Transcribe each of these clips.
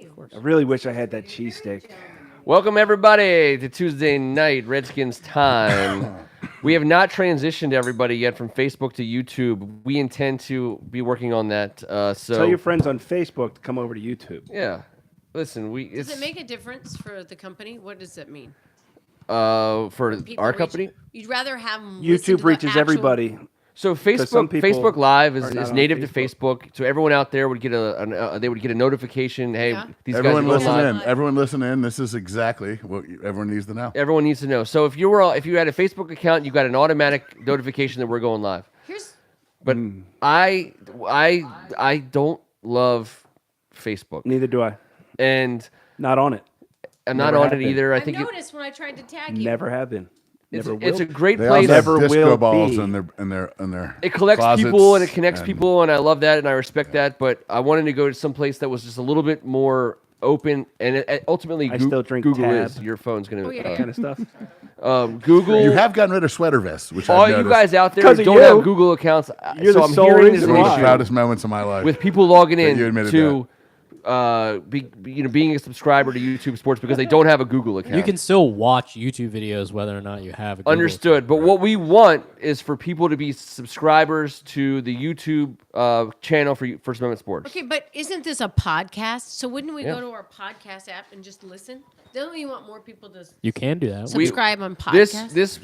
you. I really wish I had that cheesesteak. Welcome, everybody, to Tuesday night, Redskins time. We have not transitioned everybody yet from Facebook to YouTube. We intend to be working on that. Tell your friends on Facebook to come over to YouTube. Yeah. Listen, Does it make a difference for the company? What does that mean? for People our reach- company. You'd rather have them listen to YouTube the reaches actual- everybody. So some people Facebook Live are is not on native to Facebook. Facebook, so everyone out there would get they would get a notification. Hey, Yeah. these Everyone guys are listen going in. live. Everyone listen in. This is exactly what everyone needs to know. Everyone needs to know. So if you had a Facebook account, you got an automatic notification that we're going live. Here's But I don't love Facebook, Neither do I. and Not on it. I'm not Never on have it been. either. I I think noticed when I tried to tag you. Never have been. Never will. it's a great They place. also have Never disco will balls be. in their It collects closets people and it connects and- people, and I love that, and I respect that. But I wanted to go to some place that was just a little bit more open, and ultimately, I still drink Google Tab. is your phone's going to Oh, yeah. kind of stuff. Google. You have gotten rid of sweater vests, which all I've you noticed. guys out there 'Cause who of don't you. have Google accounts, You're so the I'm sole hearing reason there's One an of the why. issue proudest moments of my life. with people logging you in admitted to being a subscriber to YouTube Sports because they don't have a Google account. You can still watch YouTube videos whether or not you have a Google Understood. But what we want is for people to be subscribers to the YouTube channel for First Amendment Sports. Okay, but isn't this a podcast? So wouldn't we Yeah. go to our podcast app and just listen? Don't we want more people to You can do that. subscribe on podcast? This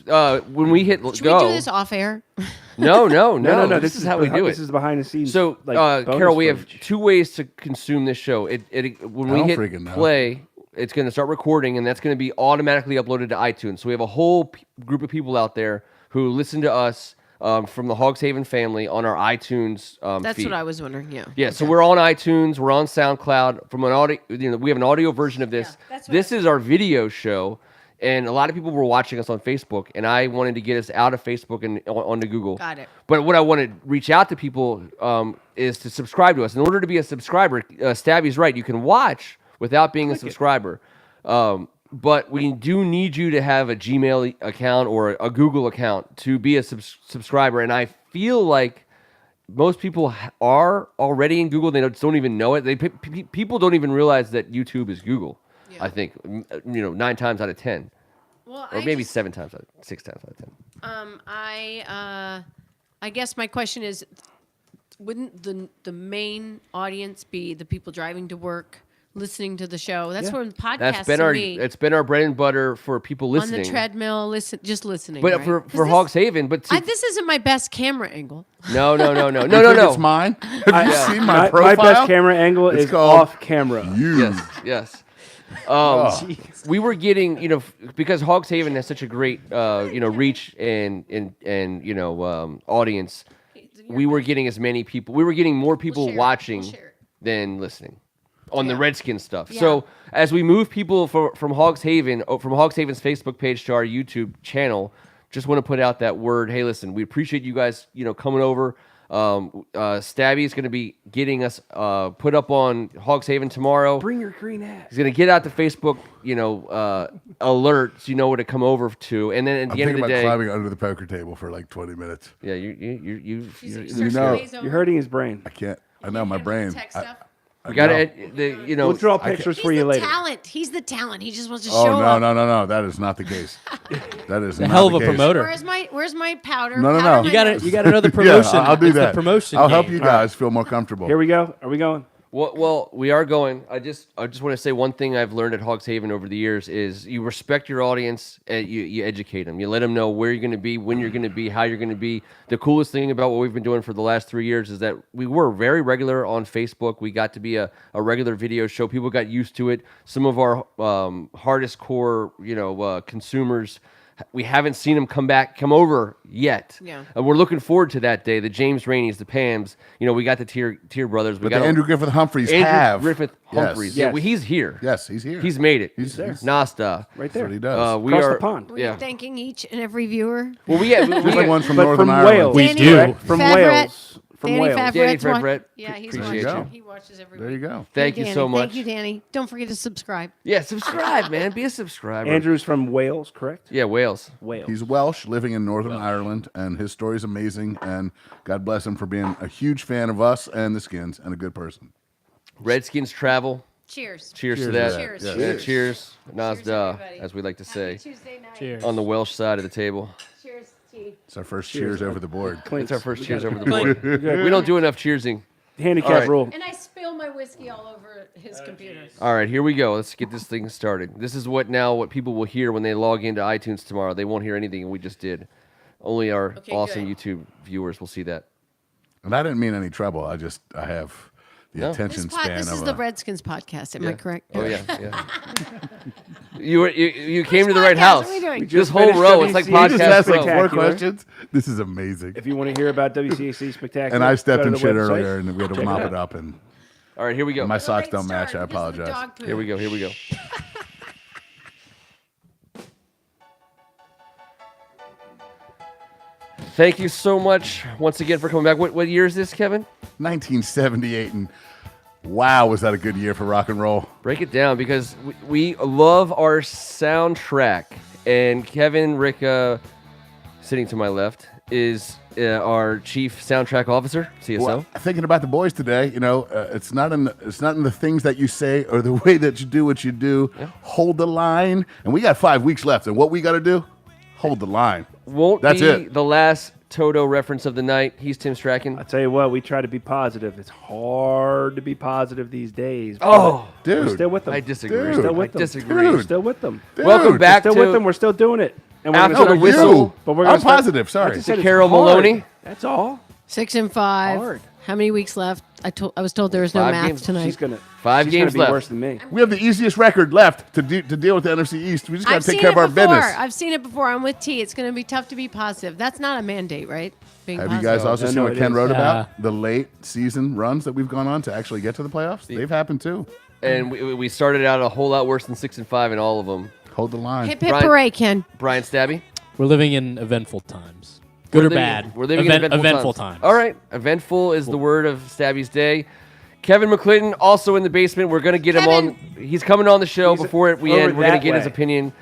when we hit Should go. we do this off air? No. No. This is how we do This it. is behind the scenes. So, bonus Carol, we have footage. two ways to consume this show. When we I don't hit freaking know. play, it's going to start recording, and that's going to be automatically uploaded to iTunes. So we have a whole group of people out there who listen to us from the Hogs Haven family on our iTunes That's feed. what I was wondering. Yeah. Yeah, so we're on iTunes, we're on SoundCloud. From an audio, we have an audio version of this. Yeah, that's what This is our video show, and a lot of people were watching us on Facebook, and I wanted to get us out of Facebook and onto Google. Got it. But what I want to reach out to people is to subscribe to us. In order to be a subscriber, Stabby's right. You can watch without being a subscriber. But we do need you to have a Gmail account or a Google account to be a subscriber. And I feel like most people are already in Google. They don't even know it. People don't even realize that YouTube is Google. Yeah. I think 9 times out of 10, Well, or maybe 6 times out of 10. I guess my question is, wouldn't the main audience be the people driving to work, listening to the show? That's Yeah. when podcasts That's been to our me, it's been our bread and butter for people on listening. the treadmill, just listening. But right? for 'Cause for this- Hogs Haven, but this isn't my best camera angle. no. You think It's mine. Have you seen my My profile? best camera angle It's is called off camera. You. Yes. Oh. We were getting, because Hogs Haven has such a great, reach and audience. We were getting as many people. We were getting more people share it. watching We'll share it. than listening on the Yeah. Redskins stuff. Yeah. So as we move people from Hogs Haven, from Hogs Haven's Facebook page to our YouTube channel, just want to put out that word. Hey, listen, we appreciate you guys, coming over. Stabby is going to be getting us put up on Hogs Haven tomorrow. Bring your green ass. He's going to get out the Facebook, alert so you know where to come over to. And then at I'm the end thinking of the about day, climbing under the poker table for like 20 minutes. yeah, you know, You're hurting his brain. I can't. I know my brain. I got know. to, We'll draw pictures for you later. He's the talent. He just wants to Oh show no up. no! That is not the case. That is A not hell of the a case. promoter. Where's my powder? No, no, Powder no. my You got nose. to You got another promotion. Yeah, I'll do It's the that. promotion. I'll help game. you guys feel more comfortable. Here we go. Are we going? Well, we are going. I just want to say one thing I've learned at Hogs Haven over the years is you respect your audience and you educate them. You let them know where you're going to be, when you're going to be, how you're going to be. The coolest thing about what we've been doing for the last 3 years is that we were very regular on Facebook. We got to be a regular video show. People got used to it. Some of our hardest core, consumers, we haven't seen them come over yet. Yeah. And we're looking forward to that day. The James Rainey's, the Pams. We got the Tier brothers. We But got the Andrew Griffith Humphreys Andrew have. Griffith Humphreys. Yes. Yeah, Yes. well, he's here. Yes, he's here. He's made it. He's there. Nasta. Right That's there. what he does. We Across are the pond. Were Yeah. you thanking each and every viewer? Well, we have Just like one from But Northern from Ireland. Wales. We Danny do. Favret- From Favret- Wales. From Danny Wales. Danny Favret's one- Favret. Yeah, he's Appreciate watching. you. He watches every There you week. go. Thank Hey, you Danny. so much. Thank you, Danny. Don't forget to subscribe. Yeah, subscribe, man. Be a subscriber. Andrew's from Wales, correct? Yeah, Wales. Wales. He's Welsh, living in Northern Ireland, and his story's amazing. And God bless him for being a huge fan of us and the Skins and a good person. Redskins travel. Cheers. Cheers to Cheers that. to that. Cheers. Yeah. Yeah, cheers. Cheers, Nazda, everybody. as we like to say, Happy Tuesday night. Cheers. on the Welsh side of the table. Cheers, tea. It's our first cheers over the board. It's our first cheers over the Clink. board. We don't do enough cheersing. Handicap All right. rule. And I spill my whiskey all over his computer. All right, here we go. Let's get this thing started. This is what people will hear when they log into iTunes tomorrow. They won't hear anything we just did. Only our Okay, awesome good. YouTube viewers will see that. And I didn't mean any trouble. I have the No. attention span This of is a... the Redskins podcast. Am I correct? Oh yeah, yeah. you came to the podcast? right house. What are we doing? This just whole finished row, it's like WCAC. You just podcast asked like row. 4 Spectacular. questions. This is amazing. If you want to hear about WCAC Spectacular, And I stepped go to in the shit website. earlier, and we had to Check mop out. it up, and All right, here we go. my socks Great don't match. start I because of the apologize. dog poop. Here we go. Here we go. Thank you so much once again for coming back. What year is this, Kevin? 1978, and wow, was that a good year for rock and roll? Break it down because we love our soundtrack. And Kevin Ricka, sitting to my left, is our chief soundtrack officer, CSO. Well, thinking about the boys today, it's not in the things that you say or the way that you do what you do. Yeah. Hold the line, and we got 5 weeks left, and what we got to do? Hold the line. Won't That's be it. the last Toto reference of the night. He's Tim Strachan. I tell you what, we try to be positive. It's hard to be positive these days. Oh, but we're Dude, still with them. I disagree. Dude. We're still I with them. disagree. We're Dude. still with them. Dude, Welcome back Still to with them. We're still doing it. And we're After gonna the start- whistle. you. But we're gonna I'm start- positive. Sorry. I just said it's Carol hard. Maloney. That's all. 6 and 5. Hard. How many weeks left? I was told there was no 5 math games. tonight. She's gonna. 5 she's games gonna be left. worse than me. We have the easiest record left to deal with the NFC East. We just got I've to take seen care of it our before. business. I've seen it before. I'm with T. It's going to be tough to be positive. That's not a mandate, right? Being Have you positive. guys also I seen know what it Ken is. wrote Yeah. about? The late season runs that we've gone on to actually get to the playoffs? They've happened too. And we started out a whole lot worse than 6 and 5 in all of them. Hold the line. Hip hip Brian- hooray, Ken. Brian Stabby. We're living in eventful times. Good We're or living- bad. We're living in eventful times. All right. Eventful is the word of Stabby's day. Kevin McClinton also in the basement. We're going to get him on. He's coming on the show He's before we over end. We're going that to get his way. opinion.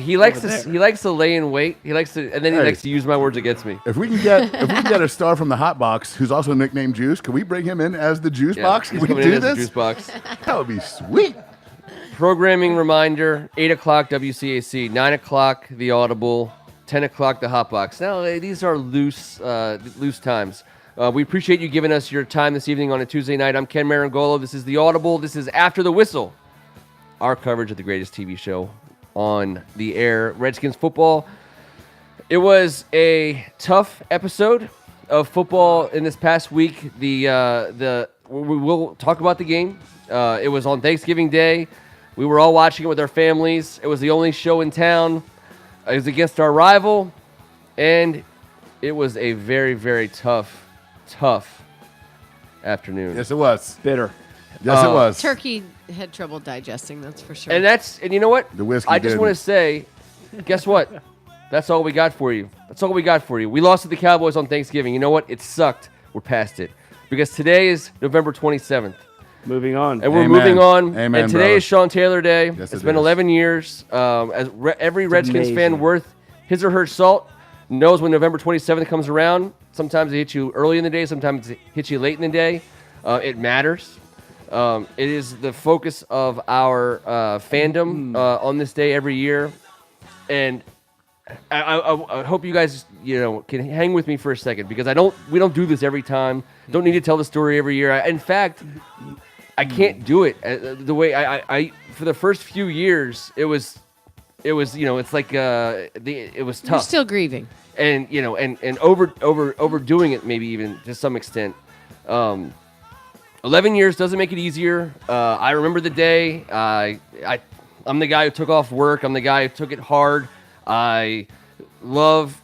He likes Over to there. he likes to lay in wait. He likes to, and then he Hey. likes to use my words against me. If we can get a star from the Hot Box who's also nicknamed Juice, can we bring him in as the Juice Box? Can he's we coming in do as a this? juice box. That would be sweet. Programming reminder: 8 o'clock WCAC, 9 o'clock the Audible, 10 o'clock the Hot Box. Now these are loose times. We appreciate you giving us your time this evening on a Tuesday night. I'm Ken Marangolo. This is the Audible. This is After the Whistle, our coverage of the greatest TV show on the air, Redskins football. It was a tough episode of football in this past week. We will talk about the game. It was on Thanksgiving Day. We were all watching it with our families. It was the only show in town. It was against our rival, and it was a very, very tough afternoon. Yes, it was. Bitter. Yes, it was. Turkey had trouble digesting, that's for sure. And you know what? The whiskey I just want to didn't. say, guess what? That's all we got for you. That's all we got for you. We lost to the Cowboys on Thanksgiving. You know what? It sucked. We're past it. Because today is November 27th. Moving on. And we're Amen. moving on. Amen, and today brother. is Sean Taylor Day. Yes, It's it been is. 11 years. Every Redskins fan amazing. worth his or her salt knows when November 27th comes around. Sometimes it hits you early in the day. Sometimes it hits you late in the day. It matters. It is the focus of our fandom on this day every year. And I hope you guys, can hang with me for a second because we don't do this every time. Don't need to tell the story every year. In fact, I can't do it the way I for the first few years. It was it's like it was tough. You're still grieving. And and overdoing it maybe even to some extent. 11 years doesn't make it easier. I remember the day. I'm the guy who took off work. I'm the guy who took it hard. I love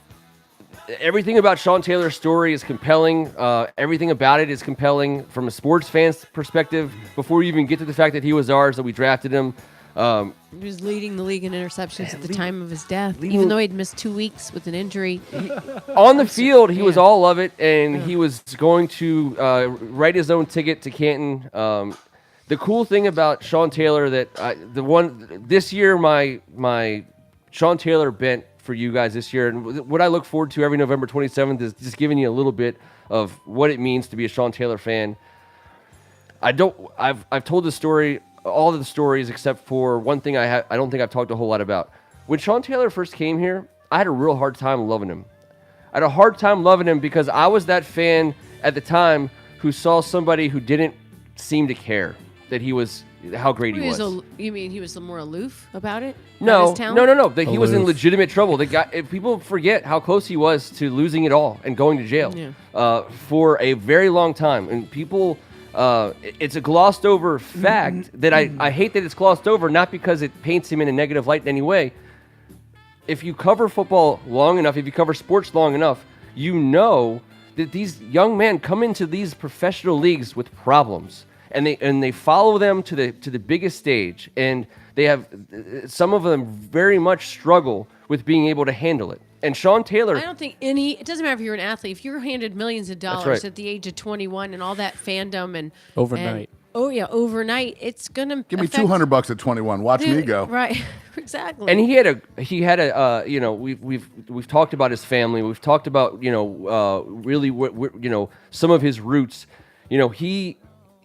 everything about Sean Taylor's story is compelling. Everything about it is compelling from a sports fan's perspective. Before you even get to the fact that he was ours, that we drafted him. He was leading the league in interceptions at the time of his death, leading- even though he'd missed 2 weeks with an injury. On the field, he was Yeah. all of it, and he was going to write his own ticket to Canton. The cool thing about Sean Taylor this year, my Sean Taylor bent for you guys this year, and what I look forward to every November 27th is just giving you a little bit of what it means to be a Sean Taylor fan. I've told this story all of the stories except for one thing I don't think I've talked a whole lot about. When Sean Taylor first came here, I had a real hard time loving him. I had a hard time loving him because I was that fan at the time who saw somebody who didn't seem to care that he was how great he was. You mean he was more aloof about it? No, About his talent? no. That he was in Aloof. legitimate trouble. The guy, if people forget how close he was to losing it all and going to jail for a very long time. And people, it's a glossed over fact that I hate that it's glossed over, not because it paints him in a negative light in any way. If you cover football long enough, if you cover sports long enough, you know that these young men come into these professional leagues with problems. And they follow them to the biggest stage, and they have some of them very much struggle with being able to handle it. And Sean Taylor, I don't think it doesn't matter if you're an athlete. If you're handed millions of dollars right. at the age of 21 and all that fandom and Overnight. Overnight, it's gonna Give me affect- $200 at 21. Watch me go. Right, exactly. and he had a you know, we've talked about his family, we've talked about really some of his roots.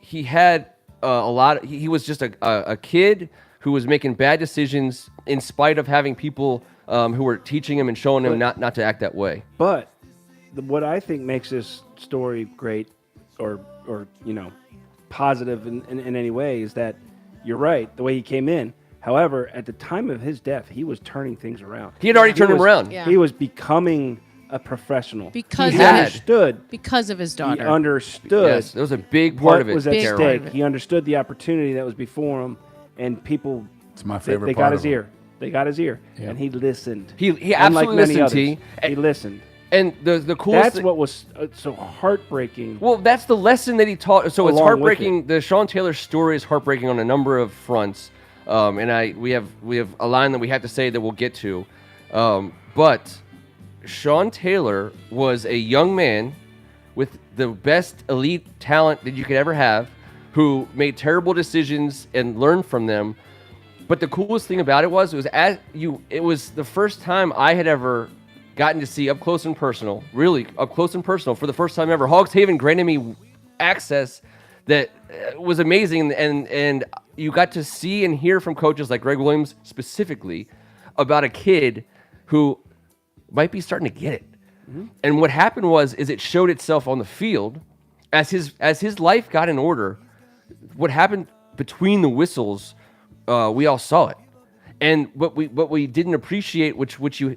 He had a lot. He was just a kid who was making bad decisions in spite of having people who were teaching him and showing him not to act that way. But what I think makes this story great, or positive in any way, is that you're right, the way he came in. However, at the time of his death, he was turning things around. He had already turned him around. Yeah. He was becoming a professional. Because he of understood. because of his He daughter. understood. Yes, that was a big part what of it. was at Big Carol. part stake. of it. He understood the opportunity that was before him, and people. It's my They, favorite they part got of his it. ear. They got his ear, and he listened. He Unlike absolutely many listened. others, he listened. And the coolest. That's what was so heartbreaking. Well, that's the lesson that he taught. So it's Along with heartbreaking. The Sean Taylor story is heartbreaking on a number of fronts. And we have a line that we have to say that we'll get to. But Sean Taylor was a young man with the best elite talent that you could ever have, who made terrible decisions and learned from them. But the coolest thing about it was it was the first time I had ever gotten to see up close and personal, really up close and personal for the first time ever. Hogs Haven granted me access that was amazing, and you got to see and hear from coaches like Greg Williams specifically about a kid who might be starting to get it. Mm-hmm. And what happened is it showed itself on the field as his life got in order. What happened between the whistles, we all saw it. And what we didn't appreciate, which you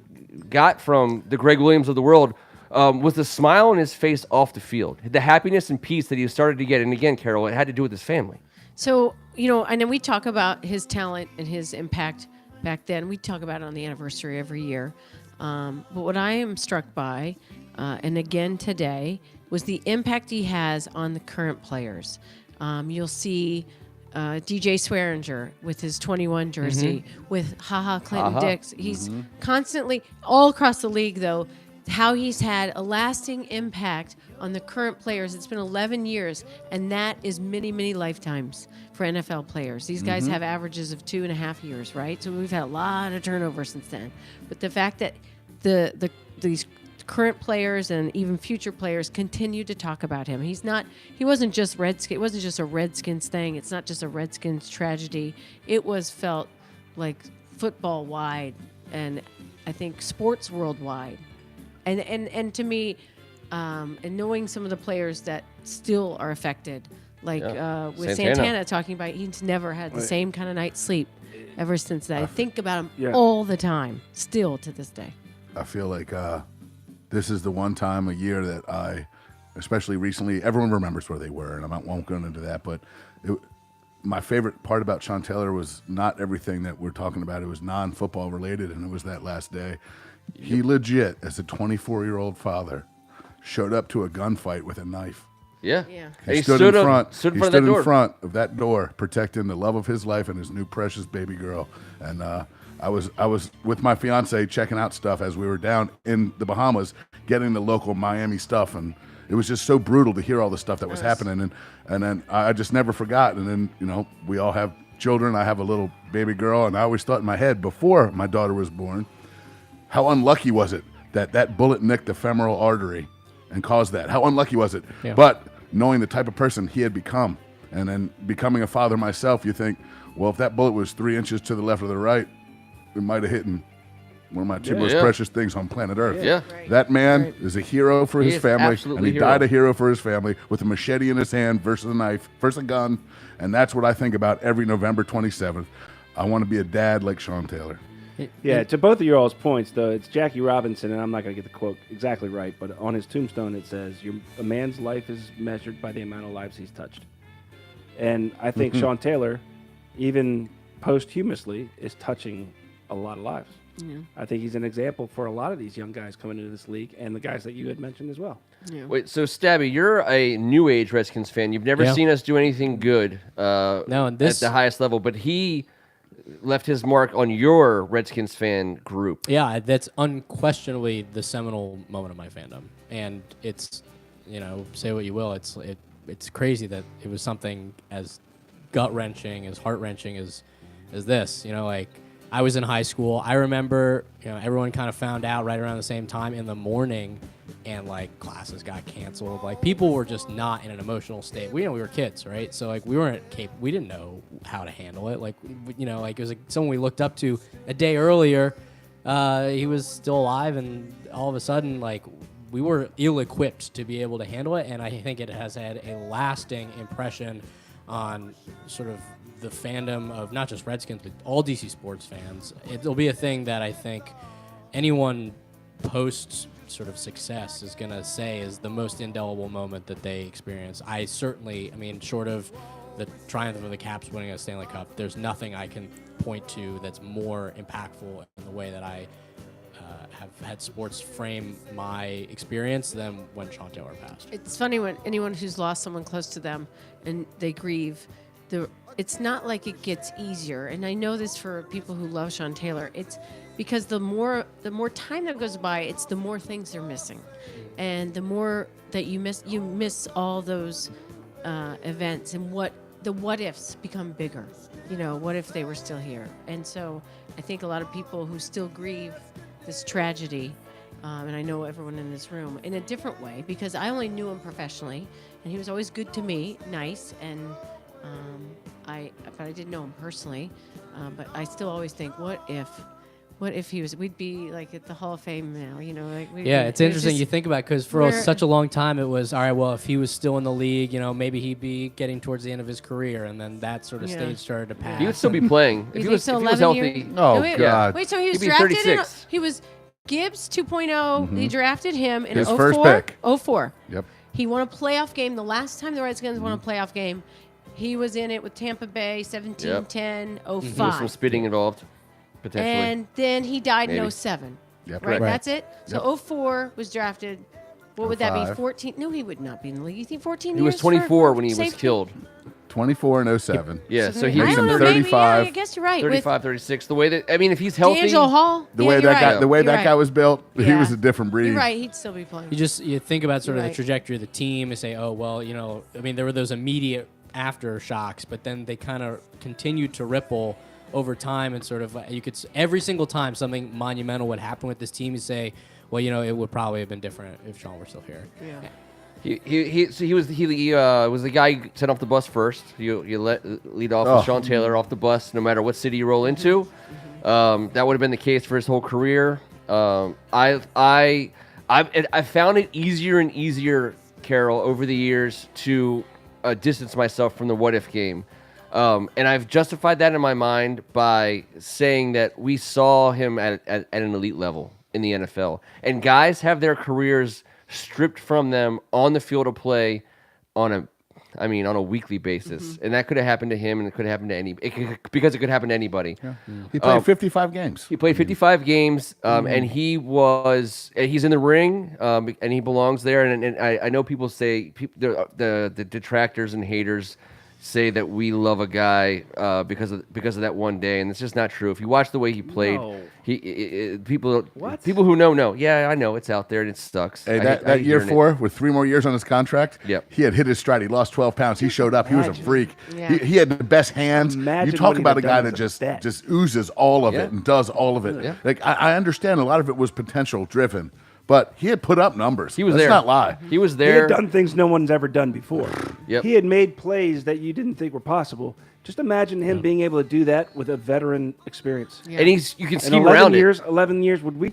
got from the Greg Williams of the world, was the smile on his face off the field, the happiness and peace that he started to get. And again, Carol, it had to do with his family. So, and then we talk about his talent and his impact back then. We talk about it on the anniversary every year. But what I am struck by, and again today, was the impact he has on the current players. You'll see DJ Swearinger with his 21 jersey, with Clinton Dix. He's constantly, all across the league, though, how he's had a lasting impact on the current players. It's been 11 years, and that is many, many lifetimes for NFL players. These guys have averages of 2.5 years, right? So we've had a lot of turnover since then. But the fact that these current players and even future players continue to talk about him. He wasn't just Redskins. It wasn't just a Redskins thing. It's not just a Redskins tragedy. It was felt like football wide, and I think sports worldwide. And to me, and knowing some of the players that still are affected, like with Santana talking about, he's never had the same kind of night's sleep ever since that. I think about him all the time, still to this day. I feel like this is the one time a year that especially recently, everyone remembers where they were, and I won't go into that, but my favorite part about Sean Taylor was not everything that we're talking about. It was non-football related, and it was that last day. He legit, as a 24-year-old father, showed up to a gunfight with a knife. Yeah. He And stood in front. Stood He in front stood of that in door. front of that door, protecting the love of his life and his new precious baby girl. And I was with my fiance checking out stuff as we were down in the Bahamas, getting the local Miami stuff, and it was just so brutal to hear all the stuff that was happening. And then I just never forgot. And then we all have children. I have a little baby girl, and I always thought in my head before my daughter was born, how unlucky was it that bullet nicked the femoral artery and caused that? How unlucky was it? Yeah. But knowing the type of person he had become, And then becoming a father myself, you think, well, if that bullet was 3 inches to the left or the right, it might have hit one of my two most precious things on planet Earth. Yeah. Right. That man is a hero for He his is family, and absolutely he a hero. died a hero for his family with a machete in his hand versus a knife versus a gun. And that's what I think about every November 27th. I want to be a dad like Sean Taylor. Yeah, to both of your all's points, though, it's Jackie Robinson, and I'm not going to get the quote exactly right, but on his tombstone it says, a man's life is measured by the amount of lives he's touched. And I think Sean Taylor, even posthumously, is touching a lot of lives. Yeah. I think he's an example for a lot of these young guys coming into this league and the guys that you had mentioned as well. Yeah. Wait, so Stabby, you're a new age Redskins fan. You've never Yeah. seen us do anything good No, and this- at the highest level, but he left his mark on your Redskins fan group. Yeah, that's unquestionably the seminal moment of my fandom, and it's, say what you will, it's crazy that it was something as gut wrenching, as heart wrenching as this. Like I was in high school. I remember, everyone kind of found out right around the same time in the morning, and like classes got canceled. Like people were just not in an emotional state. We were kids, right? So like we weren't capable. We didn't know how to handle it. Like like it was like someone we looked up to a day earlier. He was still alive, and all of a sudden, like we were ill-equipped to be able to handle it. And I think it has had a lasting impression on sort of the fandom of not just Redskins, but all DC sports fans. It'll be a thing that I think anyone post sort of success is going to say is the most indelible moment that they experience. I mean, short of the triumph of the Caps winning a Stanley Cup, there's nothing I can point to that's more impactful in the way that I have had sports frame my experience than when Sean Taylor passed. It's funny when anyone who's lost someone close to them and they grieve, it's not like it gets easier. And I know this for people who love Sean Taylor. It's because the more time that goes by, it's the more things they're missing, and the more that you miss all those events, and the what ifs become bigger. What if they were still here? And so I think a lot of people who still grieve this tragedy, and I know everyone in this room, in a different way, because I only knew him professionally, and he was always good to me, nice, and but I didn't know him personally. But I still always think, what if we'd be like at the Hall of Fame now, It's interesting you think about it, because for such a long time it was, all right, well, if he was still in the league, maybe he'd be getting towards the end of his career, and then that sort of stage started to pass. He would still be playing. You if think he was, so, if he was 11 healthy. years? Oh, Wait, God. Wait, so he was He'd be drafted 36. he was Gibbs 2.0. They drafted him in His 04. first pick. 04. Yep. He won a playoff game. The last time the Redskins won a playoff game, he was in it with Tampa Bay, 17, 10, 05. There was some spitting involved, potentially. And then he died Maybe. in 07. Yep. Right? Right. That's it? So 04 was drafted. What would that be? 05. 14? No, he would not be in the league. You think 14 he years? was 24 when he was safety? killed. 24 and 07. Yeah, so I he makes was don't him know, maybe, 35. I guess you're right. 35, 36. The way that, if he's With healthy. D'Angelo Hall? The Yeah, way you're that right. guy, the way You're that right. guy was built, he Yeah. was a different breed. You're right. He'd still be playing. You think about sort of Right. the trajectory of the team and say, oh, well, there were those immediate aftershocks, but then they kind of continued to ripple over time, and sort of every single time something monumental would happen with this team, you say, well, it would probably have been different if Sean were still here. Yeah. He was the guy you sent off the bus first. You lead off with Sean Taylor off the bus, no matter what city you roll into. That would have been the case for his whole career. I found it easier and easier, Carol, over the years to distance myself from the what if game. And I've justified that in my mind by saying that we saw him at an elite level in the NFL. And guys have their careers stripped from them on the field of play on a weekly basis. And that could have happened to him, and it could happen to because it could happen to anybody. Yeah. He played 55 games. He played 55 games, and he's in the ring, and he belongs there. And I know people say, the detractors and haters say that we love a guy because of that one day, and it's just not true. If you watch the way he played, No. people What? who know. Yeah, I know it's out there and it sucks. Hey, I that hate year hearing it. 4 with 3 more years on his contract, Yep. he had hit his stride. He lost 12 pounds. He showed up. He was a Imagine. freak. Yeah. He had the best hands. Imagine you talk what he'd about a have guy done that as a vet. just oozes all of Yeah. it and does all of it. Yeah. Like I understand a lot of it was potential driven, but he had put up numbers. He was Let's there. not lie. He was He there. had done things no one's ever done before. Yep. He had made plays that you didn't think were possible. Just imagine him being able to do that with a veteran experience. Yeah. And you can In scheme 11 around years, 11 years, would we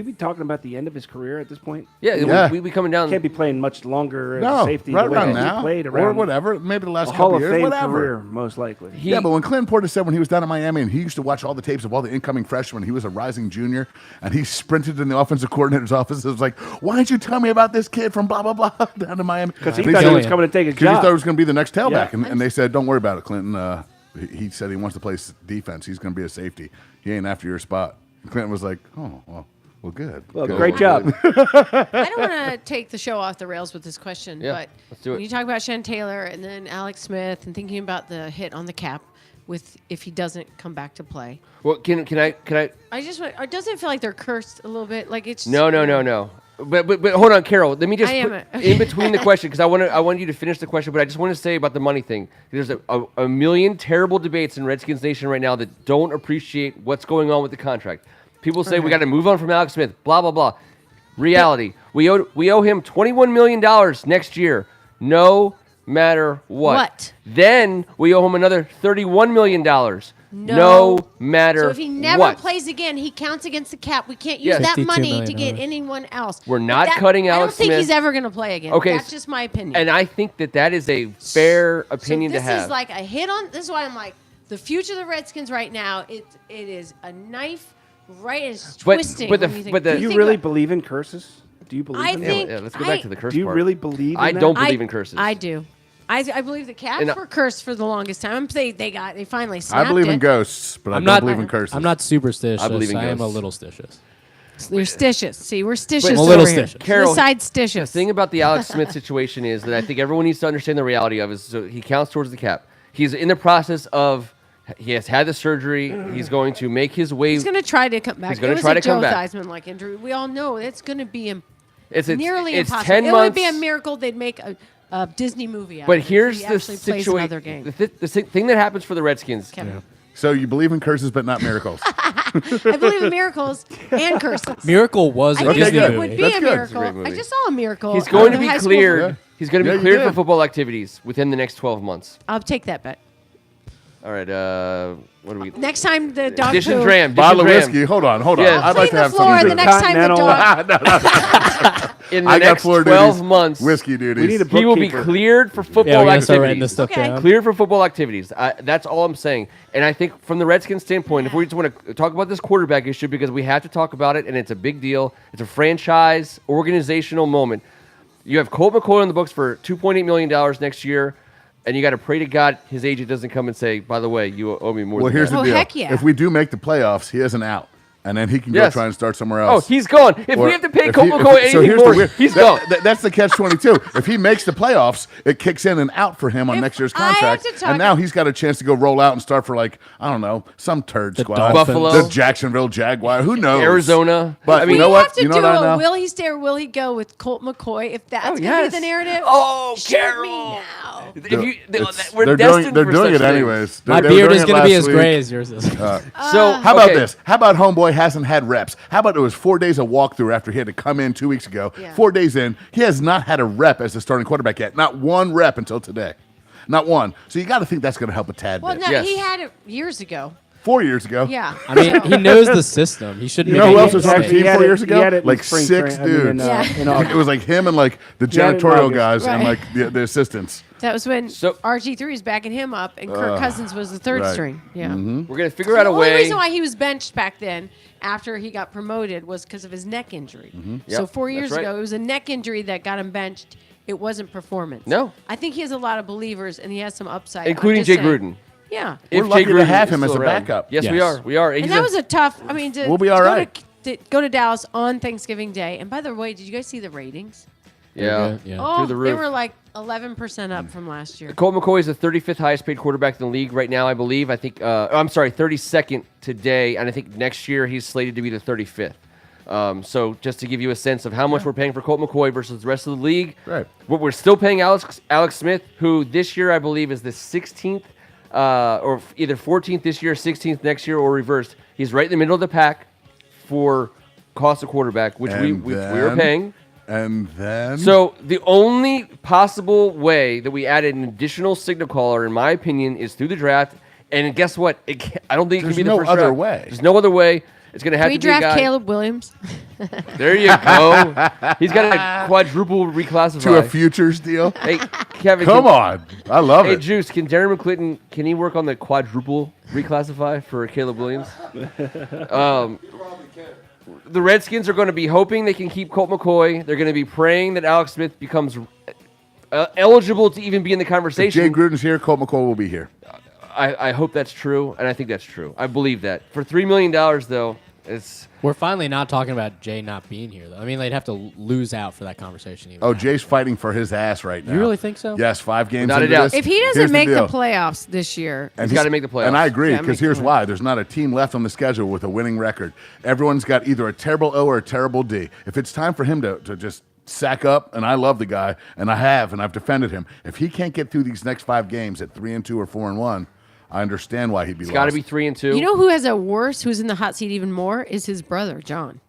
be talking about the end of his career at this point? it. Yeah. We'd be coming down. Can't be playing much longer as No, safety. right the way around that he now, played or around whatever. Maybe the last a couple Hall of years, Fame whatever. career, most likely. Yeah, but when Clinton Porter said when he was down at Miami and he used to watch all the tapes of all the incoming freshmen, he was a rising junior, and he sprinted in the offensive coordinator's office. It was like, why didn't you tell me about this kid from blah, blah, blah down to Miami? Because he And thought said- he was coming to take his Because he thought job. it was going to be the next tailback, Yeah. and they said, "Don't worry about it, Clinton. He said he wants to play defense. He's going to be a safety. He ain't after your spot." And Clinton was like, "Oh, well, good. Well, Good. great job. I don't want to take the show off the rails with this question, Yeah, but let's do it. when you talk about Shen Taylor and then Alex Smith and thinking about the hit on the cap with if he doesn't come back to play, Well, can I? I just want, doesn't it feel like they're cursed a little bit? Like it's No. But hold on, Carol. Let me just I am put a- in between the question because I want you to finish the question. But I just want to say about the money thing. There's a million terrible debates in Redskins Nation right now that don't appreciate what's going on with the contract. People say we got to move on from Alex Smith. Blah blah blah. Reality: we owe him $21 million next year, no matter what. What? Then we owe him another $31 million. No matter So if he never what. plays again, he counts against the cap. We can't use Yes. that 52 money million to get dollars. anyone else. We're not That- cutting I Alex don't think Smith. he's ever going to play again. Okay, That's just my opinion. And I think that is a fair opinion so this to have. is like a hit on. This is why I'm like the future of the Redskins right now. It is a knife right. It's But- twisting. but the- when you think, but the- Do you think really about- believe in curses? Do you believe I in think- that? yeah, let's go back I- to the curse Do you part. really believe in I that? don't believe in curses. I do. I believe the Caps And, were cursed for the longest time. They finally snapped I believe in it. ghosts, but I I'm don't not- believe in curses. I'm not superstitious. I believe in I am a ghosts. little stitious. They're stitious. See, we're stitious I'm a over little here. stitious. Carol, the side The stitious. thing about the Alex Smith situation is that I think everyone needs to understand the reality of is so he counts towards the cap. He's in the process of he has had the surgery. He's going to make his way. He's going to try to come back. He's gonna It was try a to come Joe back. Theismann-like injury. We all know it's going to be it's nearly it's impossible. 10 It months. would be a miracle they'd make a Disney movie out But of it. here's He the actually plays another situation. game. The thing that happens for the Redskins. Kevin. So you believe in curses, but not miracles. I believe in miracles and curses. Miracle was I a think Disney it movie. would be That's a good. It's a great miracle. I movie. just saw a miracle. He's going to The be high school- cleared. Yeah. He's going to Yeah, be you cleared for did. football activities within the next 12 months. I'll take that bet. All right. What do we? Next time the dog Dish and poo- dram. Bottle of dish and whiskey. Hold on. Yeah. I'd like to Clean have the floor, something and the to next time the Continental. dog. In the I got next floor 12 duties, months, whiskey duties. We need a he will be bookkeeper. cleared for football Yeah, we gotta start writing activities. this stuff Okay. down. Cleared for football activities. That's all I'm saying. And I think from the Redskins standpoint, if we just want to talk about this quarterback issue, because we have to talk about it, and it's a big deal. It's a franchise, organizational moment. You have Colt McCoy on the books for $2.8 million next year, and you got to pray to God his agent doesn't come and say, by the way, you owe me more Well, than here's that. the Oh, deal. heck yeah. If we do make the playoffs, he is an out. And then he can Yes. go try and start somewhere Oh, else. he's gone. If Or we have to pay if Colt he- if- McCoy so anything here's the more, weird- he's that- gone. that's the catch-22. If he makes the playoffs, it kicks in and out for him on If next year's I have contract. to talk- And now he's got a chance to go roll out and start for I don't know, some turd The squad. Dolphins. Buffalo. The Jacksonville Jaguar. Who knows? Arizona. But I you mean, know we what? have to You know do what I a know? will he stay or will he go with Colt McCoy? If that's going to yes. be the narrative, Oh, shoot Carol. me now. If you, we're they're destined doing for it such things. anyways. My They were beard doing is it going to be last as week. gray as yours is. So How about okay. this? How about homeboy hasn't had reps? How about it was 4 days of walkthrough after he had to come in 2 weeks ago? Yeah. 4 days in, he has not had a rep as the starting quarterback yet. Not one rep until today. Not one. So you got to think that's going to help a tad Well, bit. no, Yes. he had it years ago. 4 years ago. Yeah. I mean, he knows the system. He shouldn't You make know who any else was on the mistakes. team He had 4 it- years he ago? had it in Like spring 6 train- I mean, dudes. Yeah. in August. It was like him and like the He had it in janitorial August. guys and Right. like the assistants. That was when So- RG3 was backing him up, and Kirk Cousins was the third right. string. Yeah. We're going to figure out a The only way. reason why he was benched back then, after he got promoted, was because of his neck injury. So Yep, 4 years that's right. ago, it was a neck injury that got him benched. It wasn't performance. No. I think he has a lot of believers, and he has some upside. I'm Including just Jay saying. Gruden. Yeah. We're If lucky Jay to Gruden have is him as still a around. backup. Yes, we Yes. are. We are. And He's that was a tough. I mean, We'll be all right. To go to Dallas on Thanksgiving Day. And by the way, did you guys see the ratings? yeah. Yeah. Oh, Through the they roof. were like 11% up from last year. Colt McCoy is the 35th highest paid quarterback in the league right now, I believe. I think, I'm sorry, 32nd today, and I think next year he's slated to be the 35th. So just to give you a sense of how much we're paying for Colt McCoy versus the rest of the league, Right. what we're still paying Alex Smith, who this year I believe is the 16th, or either 14th this year, 16th next year, or reversed. He's right in the middle of the pack for cost a quarterback, which we were paying. And then So the only possible way that we added an additional signal caller, in my opinion, is through the draft. And guess what? I don't think it can be the first other draft. way. There's no other way. It's going to have Can we to be a draft guy. Caleb Williams? There you go. He's got a quadruple reclassify. to a futures deal. Hey, Kevin. Come on. I love Hey, it. Juice, can Darren McClinton, can he work on the quadruple reclassify for Caleb Williams? The Redskins are going to be hoping they can keep Colt McCoy. They're going to be praying that Alex Smith becomes eligible to even be in the If conversation. Jay Gruden's here, Colt McCoy will be here. I hope that's true, and I think that's true. I believe that. For $3 million, though, it's... We're finally not talking about Jay not being here, though. I mean, they'd have to lose out for that conversation. Even Oh, now. Jay's fighting for his ass right now. You really think so? Yes, 5 games Without a into doubt. this. If he Here's doesn't make the deal. playoffs this year, He's gotta make the playoffs. And I agree, Yeah, because make here's the why. There's not a team left on the schedule with a winning record. Everyone's got either a terrible O or a terrible D. If it's time for him to just sack up, and I love the guy, and I've defended him. If he can't get through these next 5 games at 3-2 or 4-1, I understand why he'd be It's lost. got to be 3-2. you know who has a worse, who's in the hot seat even more, is his brother, John.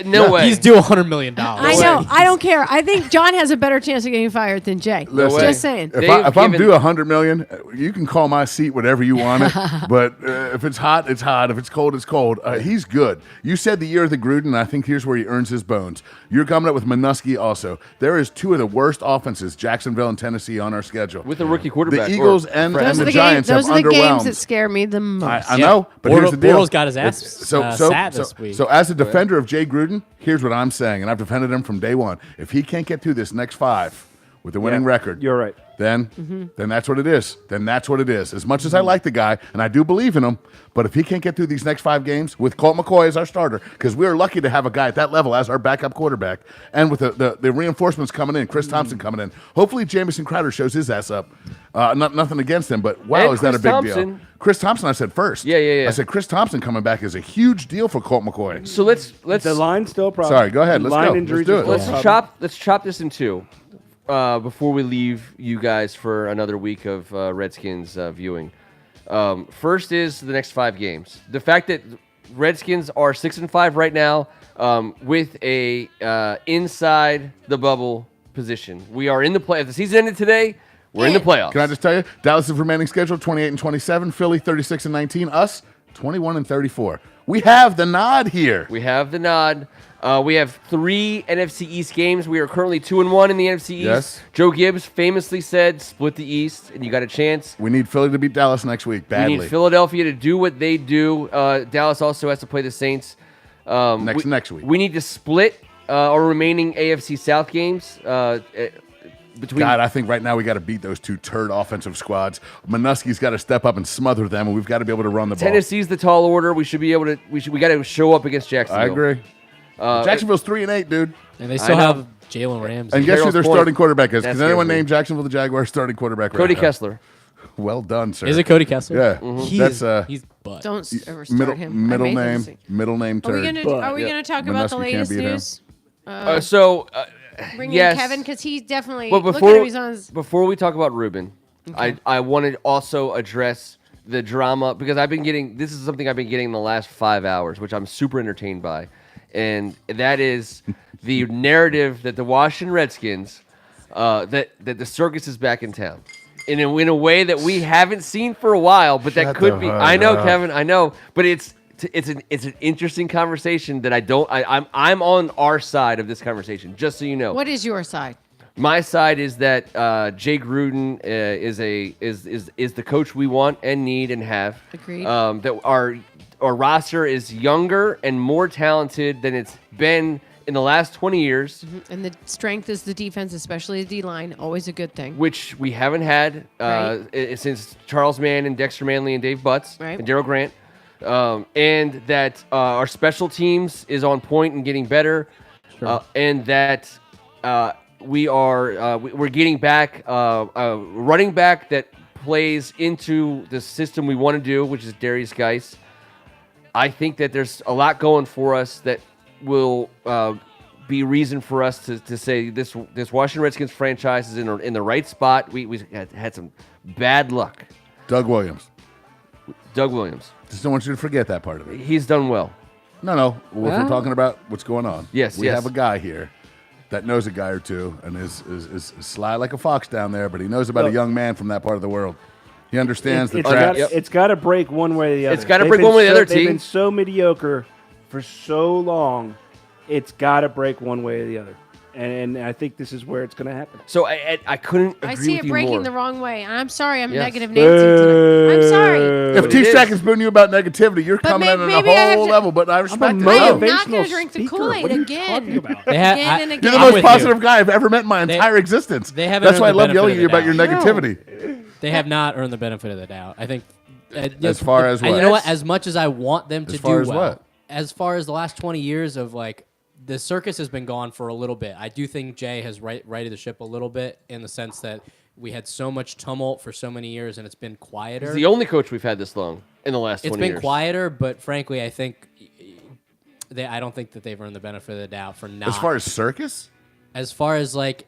No way. He's due $100 million. I know. I don't care. I think John has a better chance of getting fired than Jay. Listen, Just saying. If, They've if I'm given- due $100 million, you can call my seat whatever you want it. But if it's hot, it's hot. If it's cold, it's cold. He's good. You said the year of the Gruden, and I think here's where he earns his bones. You're coming up with Minuski also. There is 2 of the worst offenses, Jacksonville and Tennessee, on our schedule. With a rookie quarterback. The Eagles or and freshman. Those are the the Giants games. Those have are the games underwhelmed. that scare me the most. I know, but here's the deal. Bortles got his ass sat this week. So as a defender of Jay Gruden, here's what I'm saying, and I've defended him from day one. If he can't get through this next 5 with a winning Yeah, record, you're right. then that's what it is. Then that's what it is. As much as I like the guy, and I do believe in him, but if he can't get through these next 5 games with Colt McCoy as our starter, because we are lucky to have a guy at that level as our backup quarterback, and with the reinforcements coming in, Chris Thompson coming in, hopefully Jamison Crowder shows his ass up. Nothing against him, but wow, And is that a Chris big Thompson. deal? Chris Thompson, I said first. Yeah. I said Chris Thompson coming back is a huge deal for Colt McCoy. So let's The line's still a problem. Sorry, go ahead. Let's Line go. injuries Let's do are it. still a problem. let's chop this in 2 before we leave you guys for another week of Redskins viewing. First is the next 5 games. The fact that Redskins are 6-5 right now with a inside the bubble position. We are in the play. If the season ended today, we're in the playoffs. Can I just tell you, Dallas' remaining schedule 28-27, Philly 36-19, us 21-34. We have the nod here. We have the nod. We have 3 NFC East games. We are currently 2-1 in the NFC East. Yes. Joe Gibbs famously said, "Split the East, and you got a chance." We need Philly to beat Dallas next week badly. We need Philadelphia to do what they do. Dallas also has to play the Saints next week. We need to split our remaining AFC South games between. God, I think right now we got to beat those 2 turd offensive squads. Minuski's got to step up and smother them, and we've got to be able to run the ball. Tennessee's the tall order. We should be able to. We got to show up against Jacksonville. I agree. Jacksonville's 3-8, dude. And they still I know. have Jalen Ramsey. And guess who Carroll's their point. starting quarterback is? That Can anyone scares me. name Jacksonville the Jaguars starting quarterback right Cody now? Kessler. Well done, sir. Is it Cody Kessler? Yeah. He That's he's butt. Don't ever start him. middle I made him name sing. middle name Are we turd. gonna Are we gonna talk about the Minuski can't latest beat him. news? Bring Yes. in Kevin because he's definitely. Well, look at him, he's on his. before we talk about Ruben, I want to also address the drama because this is something I've been getting in the last 5 hours, which I'm super entertained by, and that is the narrative that the Washington Redskins, that the circus is back in town, in a way that we haven't seen for a while, but that Shut could the be. fuck I know, up. Kevin, I know, but it's an interesting conversation that I'm on our side of this conversation, just so you know. What is your side? My side is that Jay Gruden is the coach we want and need and have. Agreed. That our roster is younger and more talented than it's been in the last 20 years, And the strength is the defense, especially the D line. Always a good thing. which we haven't had since Charles Mann and Dexter Manley and Dave Butts Right. and Daryl Grant. And that our special teams is on point and getting better, and that we're getting back a running back that plays into the system we want to do, which is Darius Geis. I think that there's a lot going for us that will be reason for us to say this Washington Redskins franchise is in the right spot. We had some bad luck. Doug Williams. Doug Williams. Just don't want you to forget that part of it. He's done well. No. Well, if we're talking about what's going on, Yes, we yes. have a guy here that knows a guy or two and is sly like a fox down there, but he knows about a young man from that part of the world. He understands the traps. It's got to break one way or the other. It's gotta break one way or the other, T. They've been so mediocre for so long. It's got to break one way or the other. And I think this is where it's going to happen. So I couldn't agree I see with it you breaking more. the wrong way. And I'm sorry, I'm Yes. negative Nancy tonight. I'm sorry. If It T is. Stack is booing you about negativity, you're But coming in maybe at I a have whole to- level, but I respect it. I am motivational not going to drink the speaker. Kool-Aid What are you again. talking about? They have, Again and You're again. the I'm most with positive guy I've ever met in my They- entire existence. they haven't That's why I earned the love benefit yelling of at you the about your doubt. negativity. They have not earned the benefit of the doubt. I think. As far as and what? you know what? As much as I want them to As far do as well, what? as far as the last 20 years of like the circus has been gone for a little bit. I do think Jay has righted the ship a little bit in the sense that we had so much tumult for so many years and it's been quieter. He's the only coach we've had this long in the last 20 It's been years. quieter, but frankly, I think I don't think that they've earned the benefit of the doubt for not. As far as circus? like,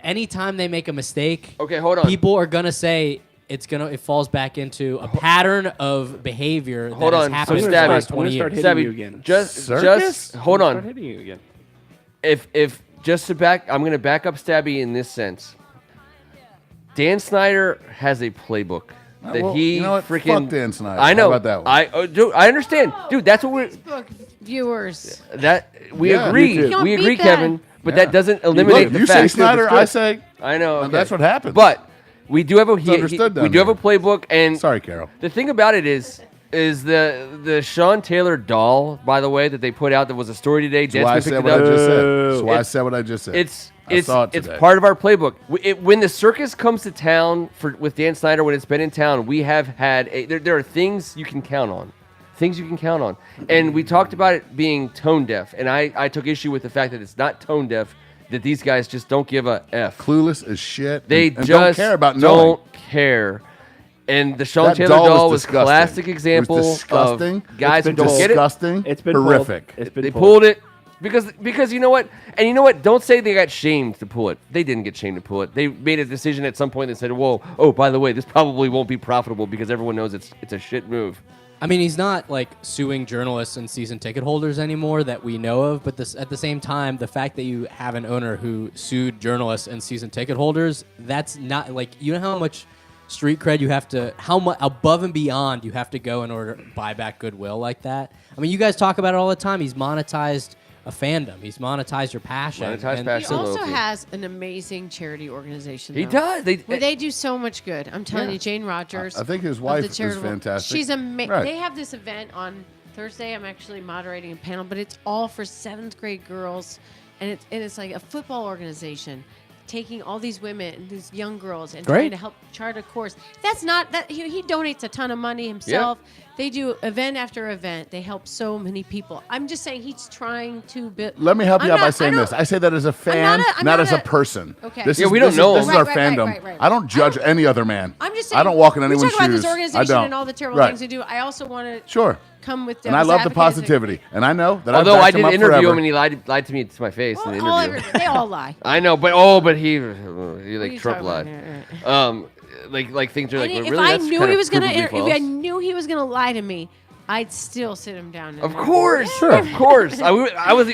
anytime they make a mistake, Okay, hold on. people are gonna say it falls back into a pattern of behavior that Hold has on, happened so for the Stabby, last I'm 20 gonna start years. hitting you Stabby, again. just Circus? hold Start on. hitting you again. If just to back, I'm gonna back up Stabby in this sense. Dan Snyder has a playbook that well, he you know what? freaking. Fuck Dan Snyder. I know. How about that one? Dude, I understand, dude. That's what we're. Facebook viewers. We Yeah, agree. you too. Don't We beat agree, that. Kevin. But Yeah. that doesn't eliminate Look, the you say fact. Snyder, I say. I know. And Okay. that's what happens. But we do have a understood down we do have a there. playbook, and Sorry, Carol. the thing about it is the Sean Taylor doll, by the way, that they put out that was a story today. That's why I Deadspin said picked what it I up. just said. Boo. That's why I said what I just said. I saw it It's today. part of our playbook. When the circus comes to town with Dan Snyder, when it's been in town, we have had there are things you can count on. Things you can count on. And we talked about it being tone deaf, and I took issue with the fact that it's not tone deaf, that these guys just don't give a F. Clueless as shit. They and just don't care about knowing. don't care. And the Sean That Taylor doll doll was was disgusting. classic It was example disgusting. of guys who It's been don't get it. Disgusting. It's been horrific. Pulled. It's been They pulled. pulled it because you know what? And you know what? Don't say they got shamed to pull it. They didn't get shamed to pull it. They made a decision at some point that said, "Whoa, oh, by the way, this probably won't be profitable because everyone knows it's a shit move." I mean, he's not like suing journalists and season ticket holders anymore that we know of, but at the same time, the fact that you have an owner who sued journalists and season ticket holders, that's not like, you know how much street cred you have to, how much above and beyond you have to go in order to buy back goodwill like that. I mean, you guys talk about it all the time. He's monetized a fandom. He's monetized your passion. Monetized And passion. He also Loyalty. has an amazing charity organization. He though. does. Well, they do so much good. I'm telling you, Jane Rogers. I think his of wife the is charitable- fantastic. She's amazing. Right. They have this event on Thursday. I'm actually moderating a panel, but it's all for 7th grade girls, and it's like a football organization taking all these women, these young girls, and Great. trying to help chart a course. That's not that he donates a ton of money himself. They do event after event. They help so many people. I'm just saying he's trying to build. Let me help you I'm out by not- saying I this. don't- I say that as a fan, I'm not not as a a- person. Okay. This Yeah, is, we don't this know Is, this him. is our Right, fandom. right. I don't judge any other man. I'm just saying. I don't walk in we anyone's talk about shoes. this organization I don't. and all the terrible Right. things they do. I also want to Sure. come with. And I devil's love the advocate as a- positivity. And I know that Although I've I backed him did up interview forever. him and he lied to me to my face in the Well, interview. they all lie. I know, but he What like are you Trump talking lied. about? Like things are like, And well, if really, I that's knew kind he of was gonna, provably if false. I knew he was gonna lie to me, I'd still sit him down. Of course, of course. I was that was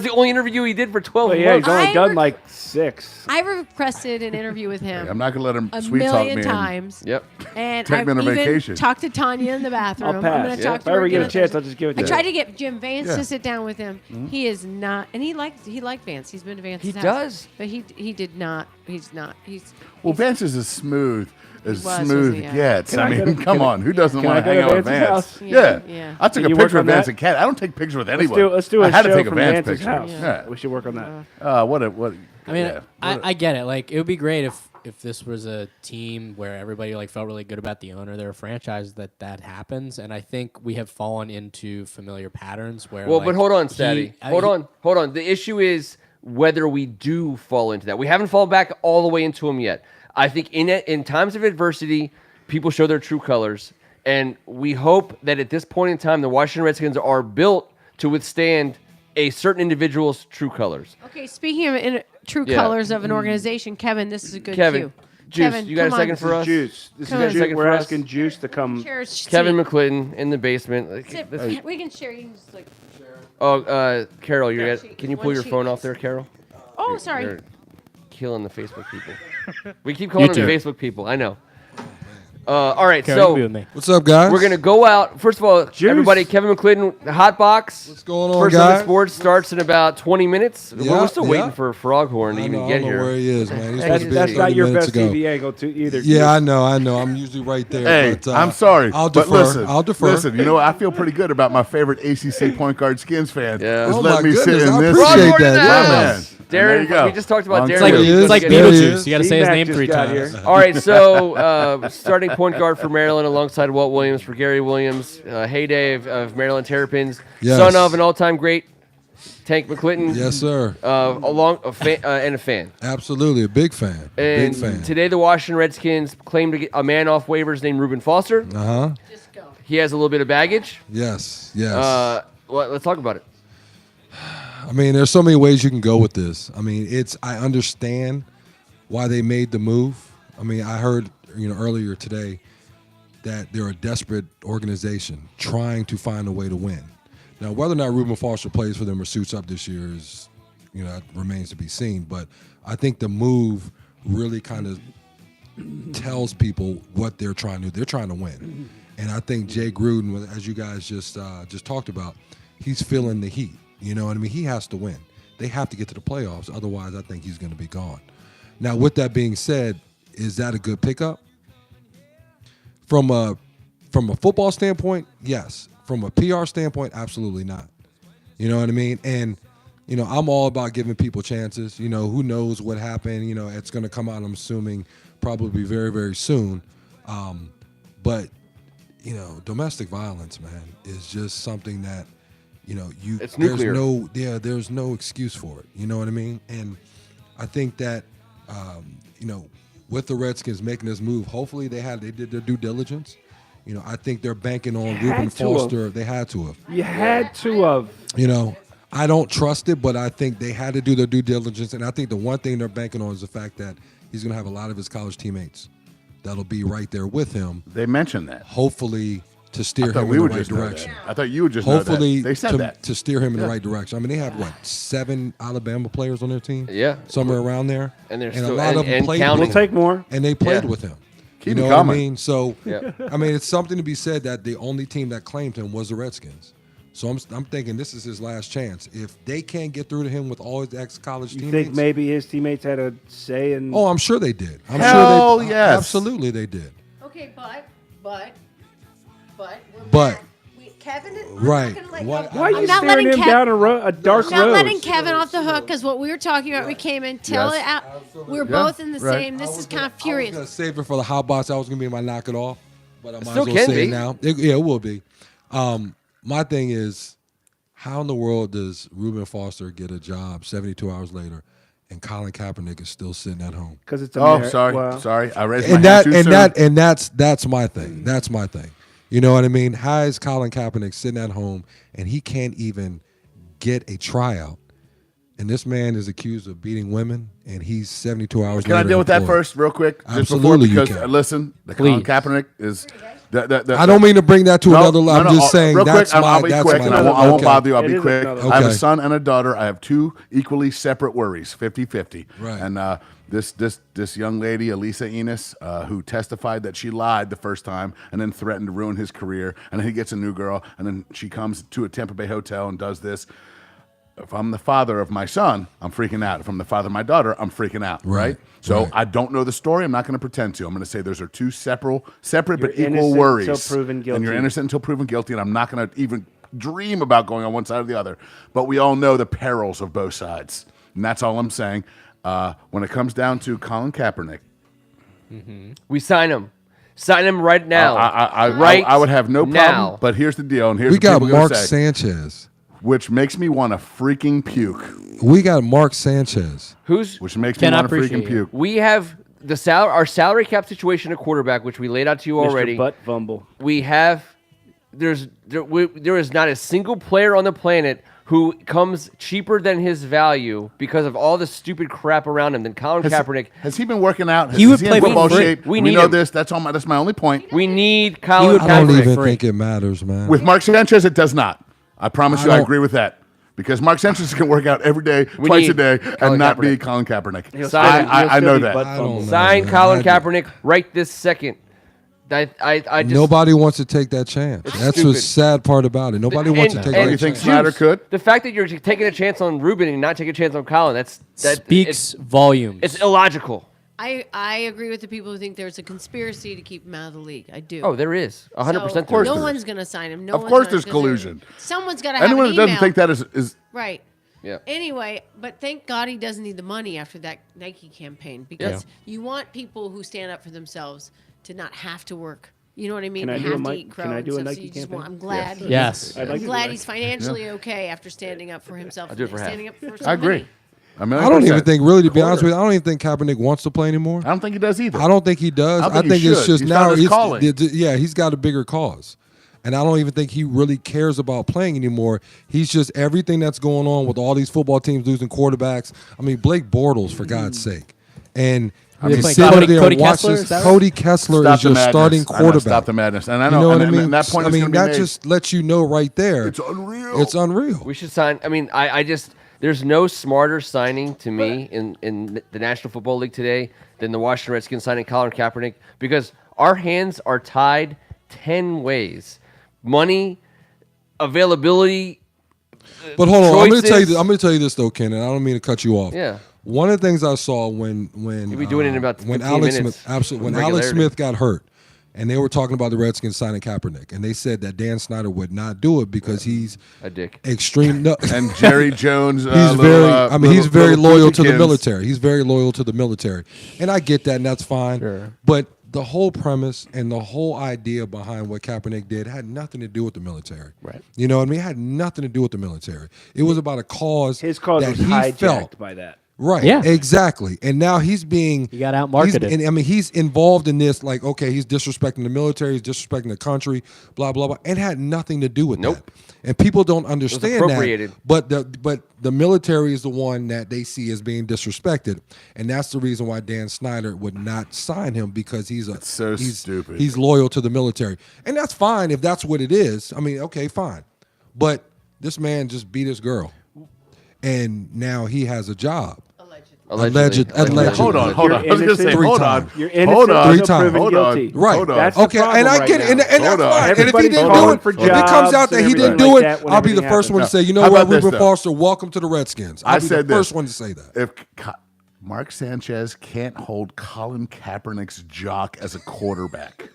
the only interview he did for 12 But yeah, he's months. only I done re- like 6. I requested an interview with him I'm not going to let him a sweet talk me. million and- times. Yep. And Take I've me on a even vacation. talked to Tanya in the bathroom. I'll I'm pass. gonna Yeah. talk If to I her ever get again a on chance, Thursday. I'll just give it to I you. tried to get Jim Vance Yeah. to sit down with him. He is not, and he liked Vance. He's been to Vance's He house. does. But he did not. He's not. Well, Vance is as smooth as was, smooth wasn't he? gets. Can I I go mean, to- come can I- on. Who doesn't can want I to go hang to out with Vance's Vance? house? Yeah, Yeah. yeah. I took Can a you work picture of on Vance that? and Cat. I don't take pictures with anyone. Let's do a I had to show take a from Vance Vance's picture. house. Yeah. We should work on that. What? I mean, yeah. I get it. Like, it would be great if this was a team where everybody like felt really good about the owner. They're a franchise that happens, and I think we have fallen into familiar patterns where. Well, like, but hold on, Statty. Hold on. The issue is whether we do fall into that. We haven't fallen back all the way into them yet. I think in times of adversity, people show their true colors, and we hope that at this point in time, the Washington Redskins are built to withstand a certain individual's true colors. Okay, speaking of true Yeah. colors of an organization, Kevin, this is a good Kevin, cue. Juice, Kevin, you got a come second on. for us? Juice. This Come is on. Juice. Second We're for us? asking Juice to come. Cheers. Kevin Seat. McClinton in the basement. Sit. We can share. You can just like. Carol, Yeah. can you pull One your sheet. phone off there, Carol? Oh, sorry. You're killing the Facebook people. We keep calling them too. Facebook people. I know. All right, Carol, you be so with me. What's up, guys? we're going to go out. First of all, everybody, Kevin McClinton, the Hot Box. What's going on, First Sunday guys? Sports starts in about 20 minutes. Yeah, We're still waiting yeah. for Foghorn to I even know, I get don't know here. where he is, man. He's supposed That's, to be that's here not 30 your minutes best ago. TV angle too either. Yeah, I know. I'm usually right there. Hey, but, I'm sorry, I'll but defer. listen, I'll defer. Listen, you know, I feel pretty good about my favorite ACC point guard Skins fan. Yeah. Is Oh let my me sit goodness, in I this appreciate seat. that. Yeah, Yeah. man. There you Darren, go. we just talked about Long Darren. It's like, time. it's like Get There he Beetlejuice. is. You got to say his C-Mac name just 3 got times. here. All right, so starting point guard for Maryland alongside Walt Williams for Gary Williams, heyday of Maryland Terrapins, Yes. son of an all-time great, Tank McClinton. Yes, sir. And a fan. Absolutely. A big fan. And Big fan. today the Washington Redskins claim to get a man off waivers named Reuben Foster. Uh-huh. Just go. He has a little bit of baggage. Yes. Yes. Let's talk about it. I mean, there's so many ways you can go with this. I mean, I understand why they made the move. I mean, I heard, earlier today that they're a desperate organization trying to find a way to win. Now, whether or not Reuben Foster plays for them or suits up this year is, that remains to be seen. But I think the move really kind of tells people what they're trying to do. They're trying to win. And I think Jay Gruden, as you guys just talked about, he's feeling the heat. You know what I mean? He has to win. They have to get to the playoffs. Otherwise, I think he's going to be gone. Now, with that being said, is that a good pickup? From a football standpoint, yes. From a PR standpoint, absolutely not. You know what I mean? And, I'm all about giving people chances. Who knows what happened? It's going to come out, I'm assuming, probably very, very soon. But, domestic violence, man, is just something that, It's nuclear. There's no excuse for it. You know what I mean? And I think that, with the Redskins making this move, hopefully they did their due diligence. I think they're banking on Reuben Foster. They had to have. You had to have. I don't trust it, but I think they had to do their due diligence. And I think the one thing they're banking on is the fact that he's going to have a lot of his college teammates that'll be right there with him. They mentioned that. Hopefully to steer I thought him we in the would right just know that. direction. I thought you would just know Hopefully that. They said that. to steer him in the right direction. I mean, they have, 7 Alabama players on their team? Yeah. Somewhere around there. And they're a still- lot of them and played counting. with We'll him. take more. And they played Yeah. with him. Keep you it know coming. what I mean? So, Yeah. I mean, it's something to be said that the only team that claimed him was the Redskins. So I'm thinking this is his last chance. If they can't get through to him with all his ex-college You teammates, think maybe his teammates had a say in? oh, I'm sure they did. I'm Hell sure they yes. absolutely they did. Okay, but we're But- back. Kevin, I'm Right. not gonna let What- go. Why are I'm you not staring letting him Kev- down a dark I'm not road? letting Kevin off the hook because what we were talking about, we came in, tell Yes. it out. We're Yeah. both in the Right. same. This is kind of I was furious. gonna save it for the hot box. I was gonna be my knock it off, but I might still as well can say be. it now. It will be. My thing is, how in the world does Reuben Foster get a job 72 hours later, and Colin Kaepernick is still sitting at home? Because it's Oh, Well, sorry. I raised my And hand too soon. that's my thing. That's my thing. You know what I mean? How is Colin Kaepernick sitting at home and he can't even get a tryout? And this man is accused of beating women, and he's 72 hours Can I later deal with that employed. first, real quick? Just Absolutely, you before, because can. listen, the Colin Please. Kaepernick is. I don't mean to bring that to another level. I'm just saying real that's quick, my. I'll be That's quick, my. and I won't okay. bother you. I'll It be is quick. another I have a Okay. son and a daughter. I have 2 equally separate worries, 50-50. Right. And this young lady, Elisa Enos, who testified that she lied the first time and then threatened to ruin his career, and then he gets a new girl, and then she comes to a Tampa Bay hotel and does this. If I'm the father of my son, I'm freaking out. If I'm the father of my daughter, I'm freaking out. Right. So right. I don't know the story. I'm not going to pretend to. I'm going to say those are 2 separate but You're equal innocent worries. until proven And guilty. you're innocent until proven guilty. And I'm not going to even dream about going on one side or the other. But we all know the perils of both sides. And that's all I'm saying. When it comes down to Colin Kaepernick, We sign him. Sign him right now. I would have no problem. now. But here's the deal. And here's We what got people are gonna Mark say, Sanchez. which makes me want to freaking puke. We got Mark Sanchez. Which makes me Ken, I want to freaking appreciate you. puke. We have our salary cap situation at quarterback, which we laid out to you already. Mr. Butt Fumble. We have there is not a single player on the planet who comes cheaper than his value because of all the stupid crap around him than Colin Kaepernick. Has he been working out? He would is he play in football for free. shape? We We need know him. this. That's my only point. We need Colin would I don't play Kaepernick. even free. think it matters, man. With Mark Sanchez, it does not. I promise you, I don't- agree with that. Because Mark Sanchez can work out every day, We twice a need day, Colin and not Kaepernick. be Colin Kaepernick. He'll Sign- still- he'll I still know be that. butt I don't fumbled. know. Sign man. Colin I- Kaepernick right this second. I just Nobody wants to take that chance. That's stupid. the sad part about it. Nobody wants to And- take and Oh, that you think chance. Snyder could? The fact that you're taking a chance on Ruben and not taking a chance on Colin, that Speaks volumes. it's illogical. I agree with the people who think there's a conspiracy to keep him out of the league. I do. Oh, there is 100%. So there is. no there one's going to sign him. No Of one's course gonna- there's 'cause collusion. Someone's got to have Anyone an that doesn't email. think that is Right. Yeah. Anyway, but thank God he doesn't need the money after that Nike campaign because you want people who stand up for themselves to not have to work. You know what I mean? Can I They do a have to Mi- eat crow can I and do a stuff, so Nike you just campaign? want- I'm glad. Yes. I'd like I'm to do glad that. he's financially okay after standing up for himself. I'll do it and for half. standing up for I agree. so many. I don't even think, really, to be honest with you, I don't even think Kaepernick wants to play anymore. I don't think he does either. I don't think he does. I I think think he it's should. just He's now. found his calling. Yeah, he's got a bigger cause, and I don't even think he really cares about playing anymore. He's just everything that's going on with all these football teams losing quarterbacks. I mean, Blake Bortles, for God's sake, and They're you playing sit Cody- there Cody and watch Kessler, this. is that right? Cody Kessler Stop is the your madness. starting I know, quarterback. stop the madness. And I You know, know what I and mean? that point is gonna be that made. just lets you know right there. It's unreal. It's unreal. We should sign. I mean, I just there's no smarter signing to me in the National Football League today than the Washington Redskins signing Colin Kaepernick because our hands are tied 10 ways: money, availability. But hold on, I'm going to tell you. choices. I'm going to tell you this though, Ken, and I don't mean to cut you off. Yeah. One of the things I saw when You'll be doing it in about when 15 Alex minutes Smith, absolutely, when with Alex regularity. Smith got hurt, and they were talking about the Redskins signing Kaepernick, and they said that Dan Snyder would not do it because he's A dick. extreme. No, And Jerry Jones. he's little, very. I mean, he's little- very little loyal to the Poopykins. military. He's very loyal to the military, and I get that, and that's fine. But the whole premise and the whole idea behind what Kaepernick did had nothing to do with the military. Right. You know what I mean? It had nothing to do with the military. It was about a cause. His cause that was he hijacked felt. by that. Right. Yeah. Exactly. And now he's being. He got outmarketed. And I mean, he's involved in this. Like, okay, he's disrespecting the military. He's disrespecting the country. Blah blah blah. It had nothing to do with Nope. that. And people don't understand appropriated. that. But the military is the one that they see as being disrespected, and that's the reason why Dan Snyder would not sign him because he's stupid. He's loyal to the military, and that's fine if that's what it is. I mean, okay, fine. But this man just beat his girl, and now he has a job. Allegedly. Hold on. You're I was going to say, innocent. hold times. on. You're innocent Hold on. Three until times. proven Hold on. guilty. Right. Hold on. That's the Okay, problem and I right get it, and now. that's Hold on. fine. And if he Everybody's didn't do calling it, for if it comes out jobs that he and didn't everything do like it, that when I'll be the everything first one to happens. say, you know How what, about this, Ruben though? Foster, welcome to the Redskins. I'll I be said the this. first one to say that. If Mark Sanchez can't hold Colin Kaepernick's jock as a quarterback,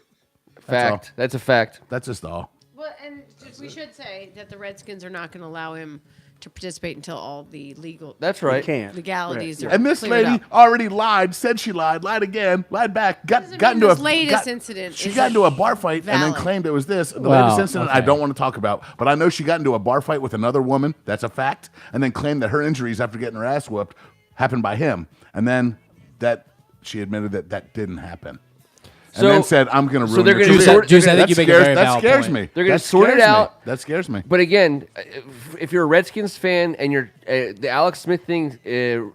Fact. That's a fact. that's just all. Well, and we should say that the Redskins are not going to allow him to participate until all the That's You right. can't. legalities are And this cleared lady up. already lied, said she lied again, lied back, Doesn't got mean into this a latest incident She is got into a bar fight and then valid. claimed it was this. The Well, latest incident I okay. don't want to talk about, but I know she got into a bar fight with another woman. That's a fact. And then claimed that her injuries after getting her ass whooped happened by him. And then that she admitted that that didn't happen. And So- then said, "I'm going to so ruin they're your gonna career." sort- Juice, I think you make a very that valid scares point. me. They're gonna That sort it scares me. out. That scares me. But again, if you're a Redskins fan and you're the Alex Smith thing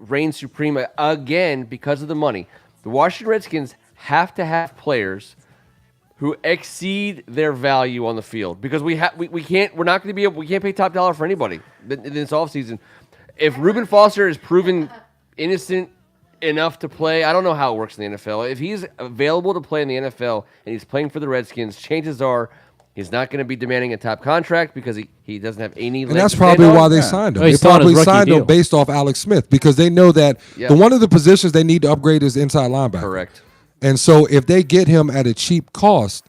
reigns supreme again because of the money, the Washington Redskins have to have players who exceed their value on the field because we can't we're not going to be able we can't pay top dollar for anybody in this offseason. If Reuben Foster is proven innocent enough to play, I don't know how it works in the NFL. If he's available to play in the NFL and he's playing for the Redskins, chances are he's not going to be demanding a top contract because he doesn't have any. And that's probably why they signed him. Well, They he's still on his probably rookie signed him deal. based off Alex Smith because they know that Yeah. the one of the positions they need to upgrade is inside linebacker. Correct. And so if they get him at a cheap cost,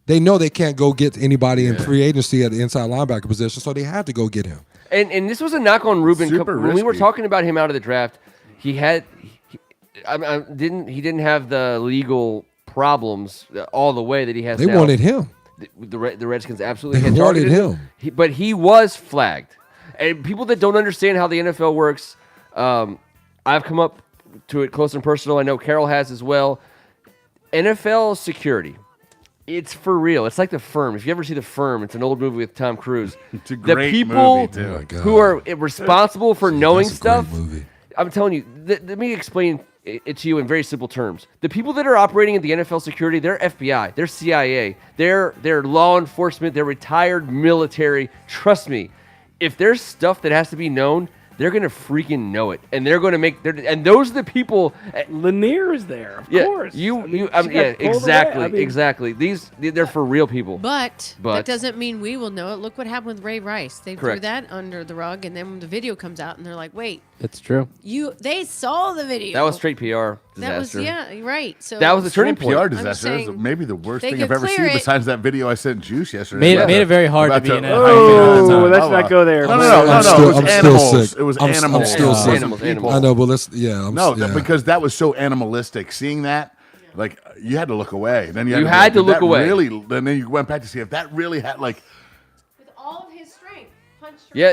they know they can't go get anybody in free agency at the inside linebacker position, so they had to go get him. And this was a knock on Ruben. Super When we were risky. talking about him out of the draft, he didn't have the legal problems all the way that he has They now. wanted him. The Redskins absolutely They had wanted targeted him. but he was flagged. And people that don't understand how the NFL works, I've come up to it close and personal. I know Carol has as well. NFL security. It's for real. It's like The Firm. If you ever see The Firm, it's an old movie with Tom Cruise. It's a The great people movie, too. Oh my God. who are responsible for knowing That's a great stuff. movie. I'm telling you. Let me explain it to you in very simple terms. The people that are operating in the NFL security, they're FBI, they're CIA, they're law enforcement, they're retired military. Trust me, if there's stuff that has to be known, they're gonna freaking know it, and they're gonna make. And those are the people. Lanier is there, of course. Exactly, exactly. They're for real people. But But- that doesn't mean we will know it. Look what happened with Ray Rice. They threw Correct. that under the rug, and then when the video comes out, and they're like, "Wait, It's true. they saw the video." That was straight PR That was disaster. you're right. So That was the turning PR point. disaster. That was saying maybe the worst they thing could I've ever clear seen it. besides that video I sent Juice yesterday. Made it very hard to About be in a Oh, Hype let's fan. not go there. No, I'm it was still animals. sick. It was I'm animals. still It sick. wasn't Animals, people. animals. I know, but let's. Yeah, No, yeah. because that was so animalistic. Seeing that, like you had to look away. Then You had to did look that away. Really, and then you went back to see if that really had like. with all of his strength, punched her. Yeah,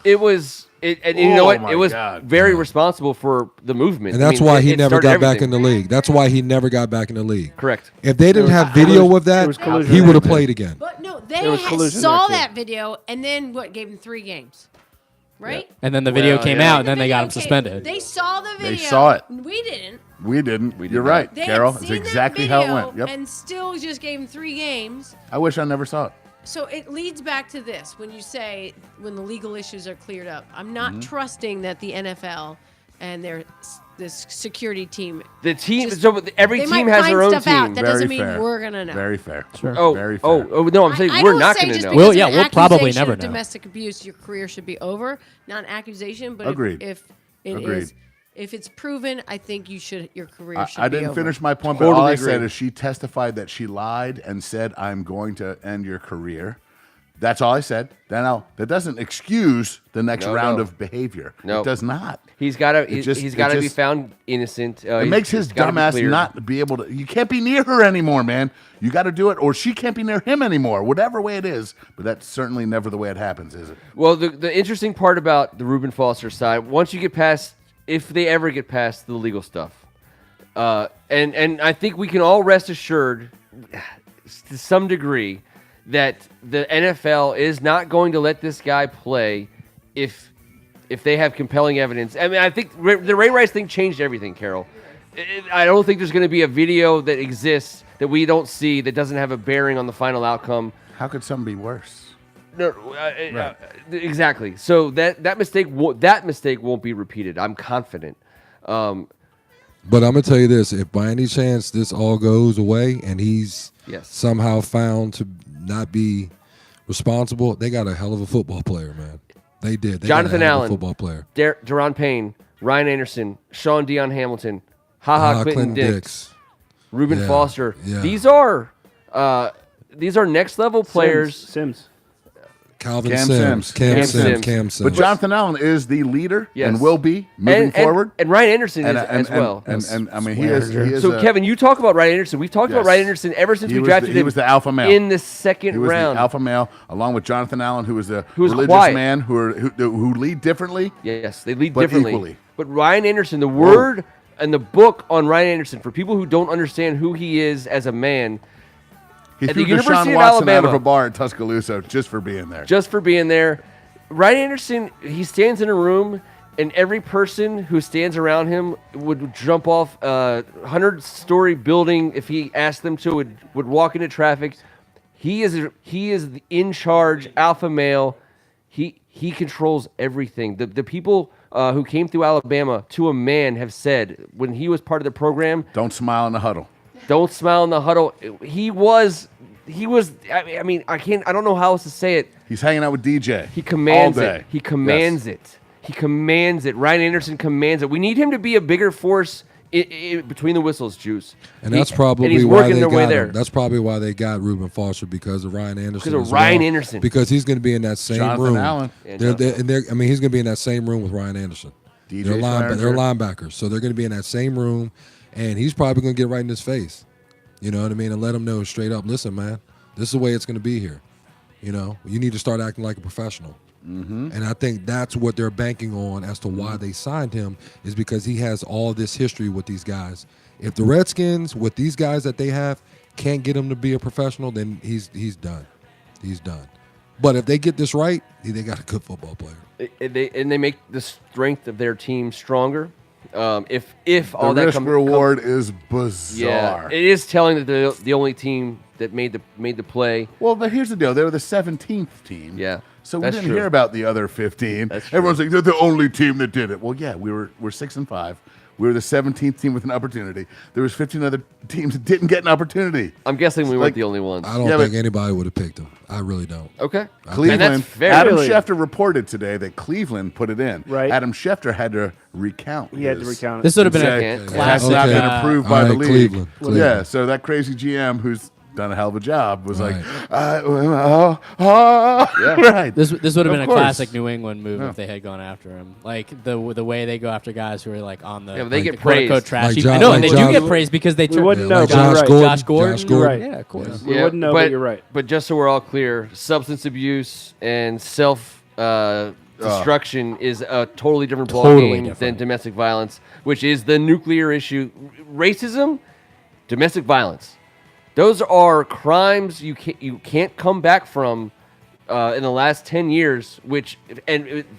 it was. And you know Oh what? my It was God. very responsible for the movement. And I that's mean, why it- he it never started got back in everything. the league. That's why he never got back in the league. Correct. If they didn't have video of that, collusion he would have there, played again. But no, There they was collusion saw there, too. that video, and then what? Gave him 3 games, right? And then the video Well, came yeah. out, and then they got him The video suspended. They saw the video. saw it. We didn't. We didn't. did You're not. right, They Carol. had It's seen exactly that how it video went. Yep. And still just gave him 3 games. I wish I never saw it. So it leads back to this when you say when the legal issues are cleared up. I'm not Mm-hmm. trusting that the NFL and this security team. The team. Just- So every they team might has find their own stuff out. team. That Very doesn't mean fair. we're gonna know. Very fair. Sure. Oh, Very fair. no! I'm saying I we're don't not say going to just know. because Well, yeah, of an we'll probably accusation never of know. domestic abuse, your career should be over. Not an accusation, but Agreed. if it Agreed. is, if it's proven, I think your career should I be didn't over. finish my point, but Totally all I agree. said is she testified that she lied and said, "I'm going to end your career." That's all I said. Now that doesn't excuse the next No, round no. of behavior. No. It does not. He's got to. It just- He's it got to be just- found innocent. It makes his dumbass not be able to. You can't be near her anymore, man. You got to do it, or she can't be near him anymore. Whatever way it is, but that's certainly never the way it happens, is it? Well, the interesting part about the Reuben Foster side, once you get past, if they ever get past the legal stuff, and I think we can all rest assured, to some degree, that the NFL is not going to let this guy play if they have compelling evidence. I mean, I think the Ray Rice thing changed everything, Carol. I don't think there's going to be a video that exists that we don't see that doesn't have a bearing on the final outcome. How could something be worse? No, exactly. So that mistake won't be repeated. I'm confident. But I'm gonna tell you this: if by any chance this all goes away and he's Yes. somehow found to not be responsible, they got a hell of a football player, man. They did. They Jonathan got a hell of Allen, a football player. Deron Payne, Ryan Anderson, Sean Dion Hamilton, Clinton Dix, Reuben Yeah, Foster. yeah. These are next level players. Sims. Calvin Cam Sims, Sims. Cam Cam Sims, Sims. Cam Sims. But Jonathan Allen is the leader Yes. and will be moving forward. And Ryan Anderson is as well. And I mean, he is. So Kevin, you talk about Ryan Anderson. We've talked about Yes. Ryan Anderson ever since He we was drafted the- he him. was the alpha male. In the second He was round. the alpha male, along with Jonathan Allen, who was the Who was religious quiet. man who lead differently. Yes, they lead But differently. equally. But Ryan Anderson, the word and the book on Ryan Anderson, for people who don't understand who he is as a man, He At threw the University Deshaun of Watson out Alabama. of a bar in Tuscaloosa just for being there. just for being there, Ryan Anderson, he stands in a room, and every person who stands around him would jump off a 100-story building if he asked them to, would walk into traffic. He is the in charge alpha male. He controls everything. The people who came through Alabama to a man have said when he was part of the program, Don't smile in the huddle. don't smile in the huddle. He was. I mean, I don't know how else to say it. He's hanging out with DJ. He commands all it. day. He commands it. He commands it. Ryan Anderson commands it. We need him to be a bigger force between the whistles, Juice. And that's probably and he's why working they their way got there. him. That's probably why they got Reuben Foster, because of Ryan Anderson. Because of as Ryan well. Anderson. Because he's going to be in that same Jonathan room. Allen. Yeah, I mean, he's going to be in that same room with Ryan Anderson. DJ They're Swearinger. linebackers, so they're going to be in that same room, and he's probably going to get right in his face. You know what I mean? And let him know straight up, listen, man, this is the way it's going to be here. You know, you need to start acting like a professional. Mm-hmm. And I think that's what they're banking on as to why they signed him, is because he has all this history with these guys. If the Redskins, with these guys that they have, can't get him to be a professional, then he's done. He's done. But if they get this right, they got a good football player. And they make the strength of their team stronger. If all the that risk comes reward is bizarre. yeah, it is telling that they're the only team that made the play. Well, but here's the deal: they were the 17th team. Yeah, So we that's didn't true. hear about the other 15. That's true. Everyone's like, they're the only team that did it. Well, yeah, we're 6-5. We were the 17th team with an opportunity. There was 15 other teams that didn't get an opportunity. I'm guessing we Like- weren't the only ones. I don't Yeah, think but- anybody would have picked him. I really don't. Okay, Cleveland. and that's fair. Adam Really? Schefter reported today that Cleveland put it in. Right. Adam Schefter had to recount. He had to his- recount it. This would have been Say, a Okay. it has classic. not been approved by All the right, league. Cleveland. Yeah, so that crazy GM who's done a hell of a job was Right. right. This would have Of been a course. classic New England move Yeah. if they had gone after him. Like the way they go after guys who are like on the Yeah, but they get the quote-unquote praised. trash. Like heap. Josh- I know, and like they do Josh- get praised because they turn. wouldn't know, like but you're Josh right. Gordon. Josh Gordon. Josh Gordon. You're right. Yeah, of course. We wouldn't know, but you're right. But just so we're all clear, substance abuse and self destruction is a totally different Totally ballgame than different. domestic violence, which is the nuclear issue. Racism, domestic violence. Those are crimes you can't come back from in the last 10 years.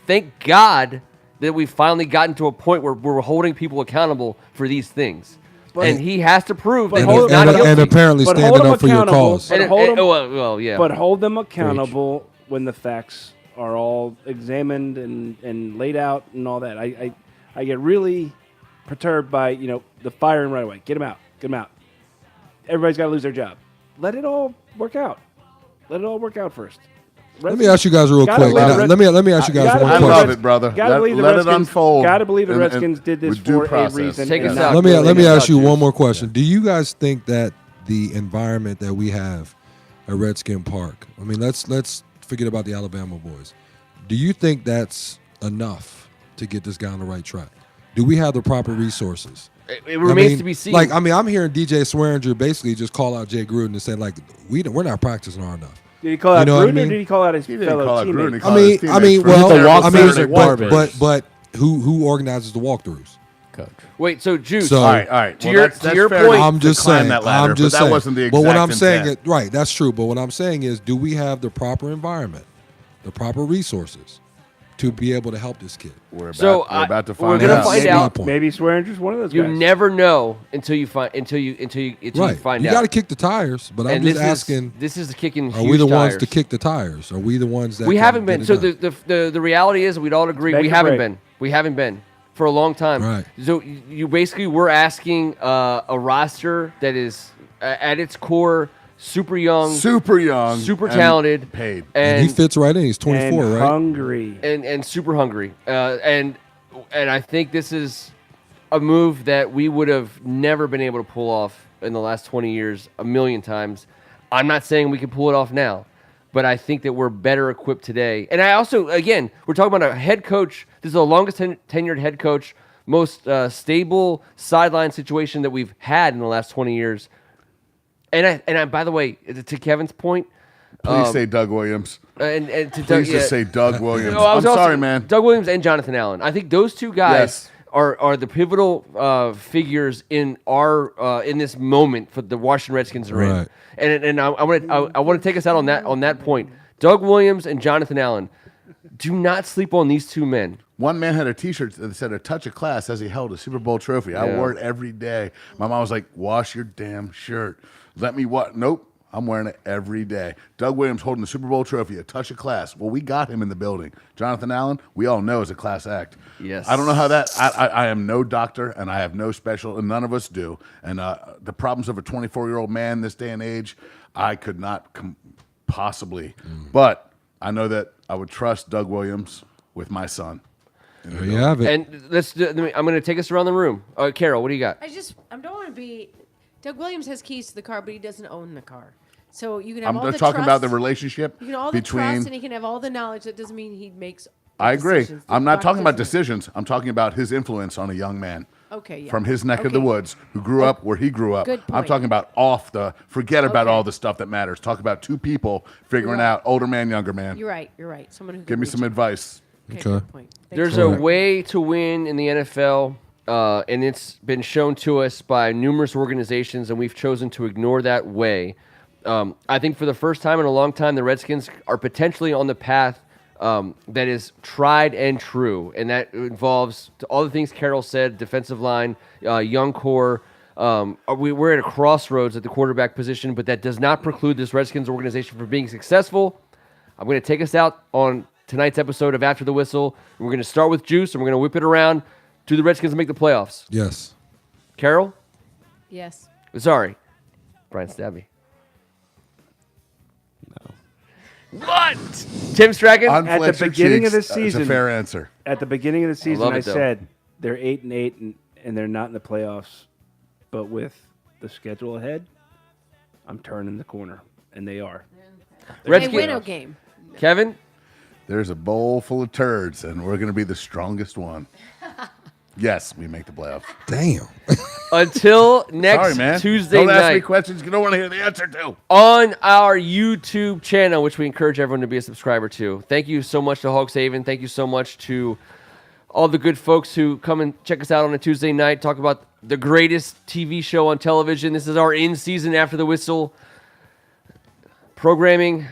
Thank God that we've finally gotten to a point where we're holding people accountable for these things. And he has to prove that but he's hold- not and, guilty. and apparently But standing hold 'em up for your accountable. cause. But hold 'em- well, yeah. But hold them accountable when the facts are all examined and laid out and all that. I get really perturbed by the firing right away. Get them out. Get them out. Everybody's got to lose their job. Let it all work out. Let it all work out first. Let me ask you guys real Gotta quick. believe and the let me ask you guys gotta one I believe question. love it, brother. Gotta believe the Let it Redskins. unfold. Gotta believe the and- Redskins did this with due for process. a reason. Take and us not out. Let me really ask you Juice. one more question. Do you guys think that the environment that we have at Redskin Park, I mean, let's forget about the Alabama boys. Do you think that's enough to get this guy on the right track? Do we have the proper resources? It remains I mean, to be seen. Like, I mean, I'm hearing DJ Swearinger basically just call out Jay Gruden and say, like, we're not practicing hard enough. Did he call out You know what I Gruden mean? or did he call out his He didn't fellow call out teammates? Gruden. He I called mean, his I mean, teammates well, for- The I walkthroughs mean, are garbage. but who organizes the walkthroughs? Coach. Wait, so Juice. So- All right. To Well, your- that's to your fair point- to I'm just climb saying. that ladder, I'm just but saying. that wasn't the But exact what I'm saying intent. is right. That's true. But what I'm saying is, do we have the proper environment, the proper resources to be able to help this kid? We're about, So, we're about to we're find gonna out. find maybe, out. point. Maybe Swearinger's one of those You guys. never know until you find until you Right. find You out. got to kick the tires. But I'm And just this asking: this is the kicking. are we the ones tires. to kick the tires? Are we the ones that We can haven't get been. it So done? the reality is, we'd all agree, Make we or haven't break. been. We haven't been for a long time. Right. So you basically were asking a roster that is at its core super young, Super young, super and talented, paid. and he fits right in. He's 24, and right? hungry. and super hungry. And I think this is a move that we would have never been able to pull off in the last 20 years a million times. I'm not saying we can pull it off now, but I think that we're better equipped today. And I also, again, we're talking about a head coach. This is the longest tenured head coach, most stable sideline situation that we've had in the last 20 years. And I, by the way, to Kevin's point, Please say Doug Williams. and to Please Doug, just say Doug Williams. No, I was I'm also- sorry, man. Doug Williams and Jonathan Allen. I think those two guys Yes. are the pivotal figures in our in this moment for the Washington Redskins are in. Right. And I want to take us out on that point. Doug Williams and Jonathan Allen. Do not sleep on these two men. One man had a T-shirt that said "A touch of class" as he held a Super Bowl trophy. I Yeah. wore it every day. My mom was like, "Wash your damn shirt." Let me what? Nope. I'm wearing it every day. Doug Williams holding the Super Bowl trophy, a touch of class. Well, we got him in the building. Jonathan Allen, we all know is a class act. Yes. I don't know how that. I am no doctor, and I have no special, and none of us do. And the problems of a 24-year-old man this day and age, I could not possibly. But I know that I would trust Doug Williams with my son. There you have it. And I'm going to take us around the room. Carol, what do you got? I don't want to be. Doug Williams has keys to the car, but he doesn't own the car. So you can have all I'm the talking trust, about the relationship You can all the between. trust, and he can have all the knowledge. That doesn't mean he makes. the I agree. decisions. The I'm not product talking about doesn't- decisions. I'm talking about his influence on a young man. Okay, yeah. From his neck of the Okay. woods, who grew up where he grew up. Good I'm point. talking about forget about Okay. all the stuff that matters. Talk about two people figuring You're right. out older man, younger man. You're right. You're right. Someone who Give can me reach some out. advice. Okay. Okay. Good point. Thanks There's for a that. way to win in the NFL and it's been shown to us by numerous organizations, and we've chosen to ignore that way. I think for the first time in a long time, the Redskins are potentially on the path that is tried and true, and that involves all the things Carol said: defensive line, young core. We're at a crossroads at the quarterback position, but that does not preclude this Redskins organization from being successful. I'm going to take us out on tonight's episode of After the Whistle. We're going to start with Juice, and we're going to whip it around. Do the Redskins make the playoffs? Yes. Carol? Yes. Sorry. Brian Stabby. No. What? Tim Strachan? At the Unflinching beginning of cheeks, the season, it's a fair answer. At the beginning of the season, love I it, though. said they're 8-8 and they're not in the playoffs. But with the schedule ahead, I'm turning the corner, and they are. They Redskins. win a game. Kevin? There's a bowl full of turds, and we're going to be the strongest one. Yes, we make the playoffs. Damn. Until next Sorry, man. Tuesday Don't ask me night questions you don't want to hear the answer to. on our YouTube channel, which we encourage everyone to be a subscriber to. Thank you so much to Hogs Haven. Thank you so much to all the good folks who come and check us out on a Tuesday night, talk about the greatest TV show on television. This is our in-season After the Whistle programming.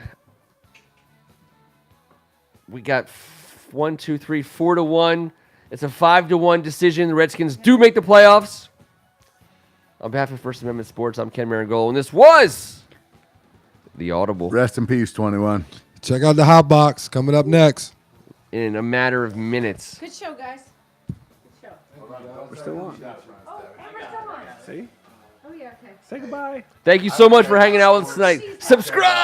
We got 4 to 1. It's a 5-1 decision. The Redskins do make the playoffs. On behalf of First Amendment Sports, I'm Ken Marangolo, and this was the Audible. Rest in peace, 21. Check out the hot box coming up next. In a matter of minutes. Good show, guys. Good show. We're still on. Oh, and we're still on. See? Oh, yeah, okay. Say goodbye. Thank you so much for hanging out with us tonight. Subscribe!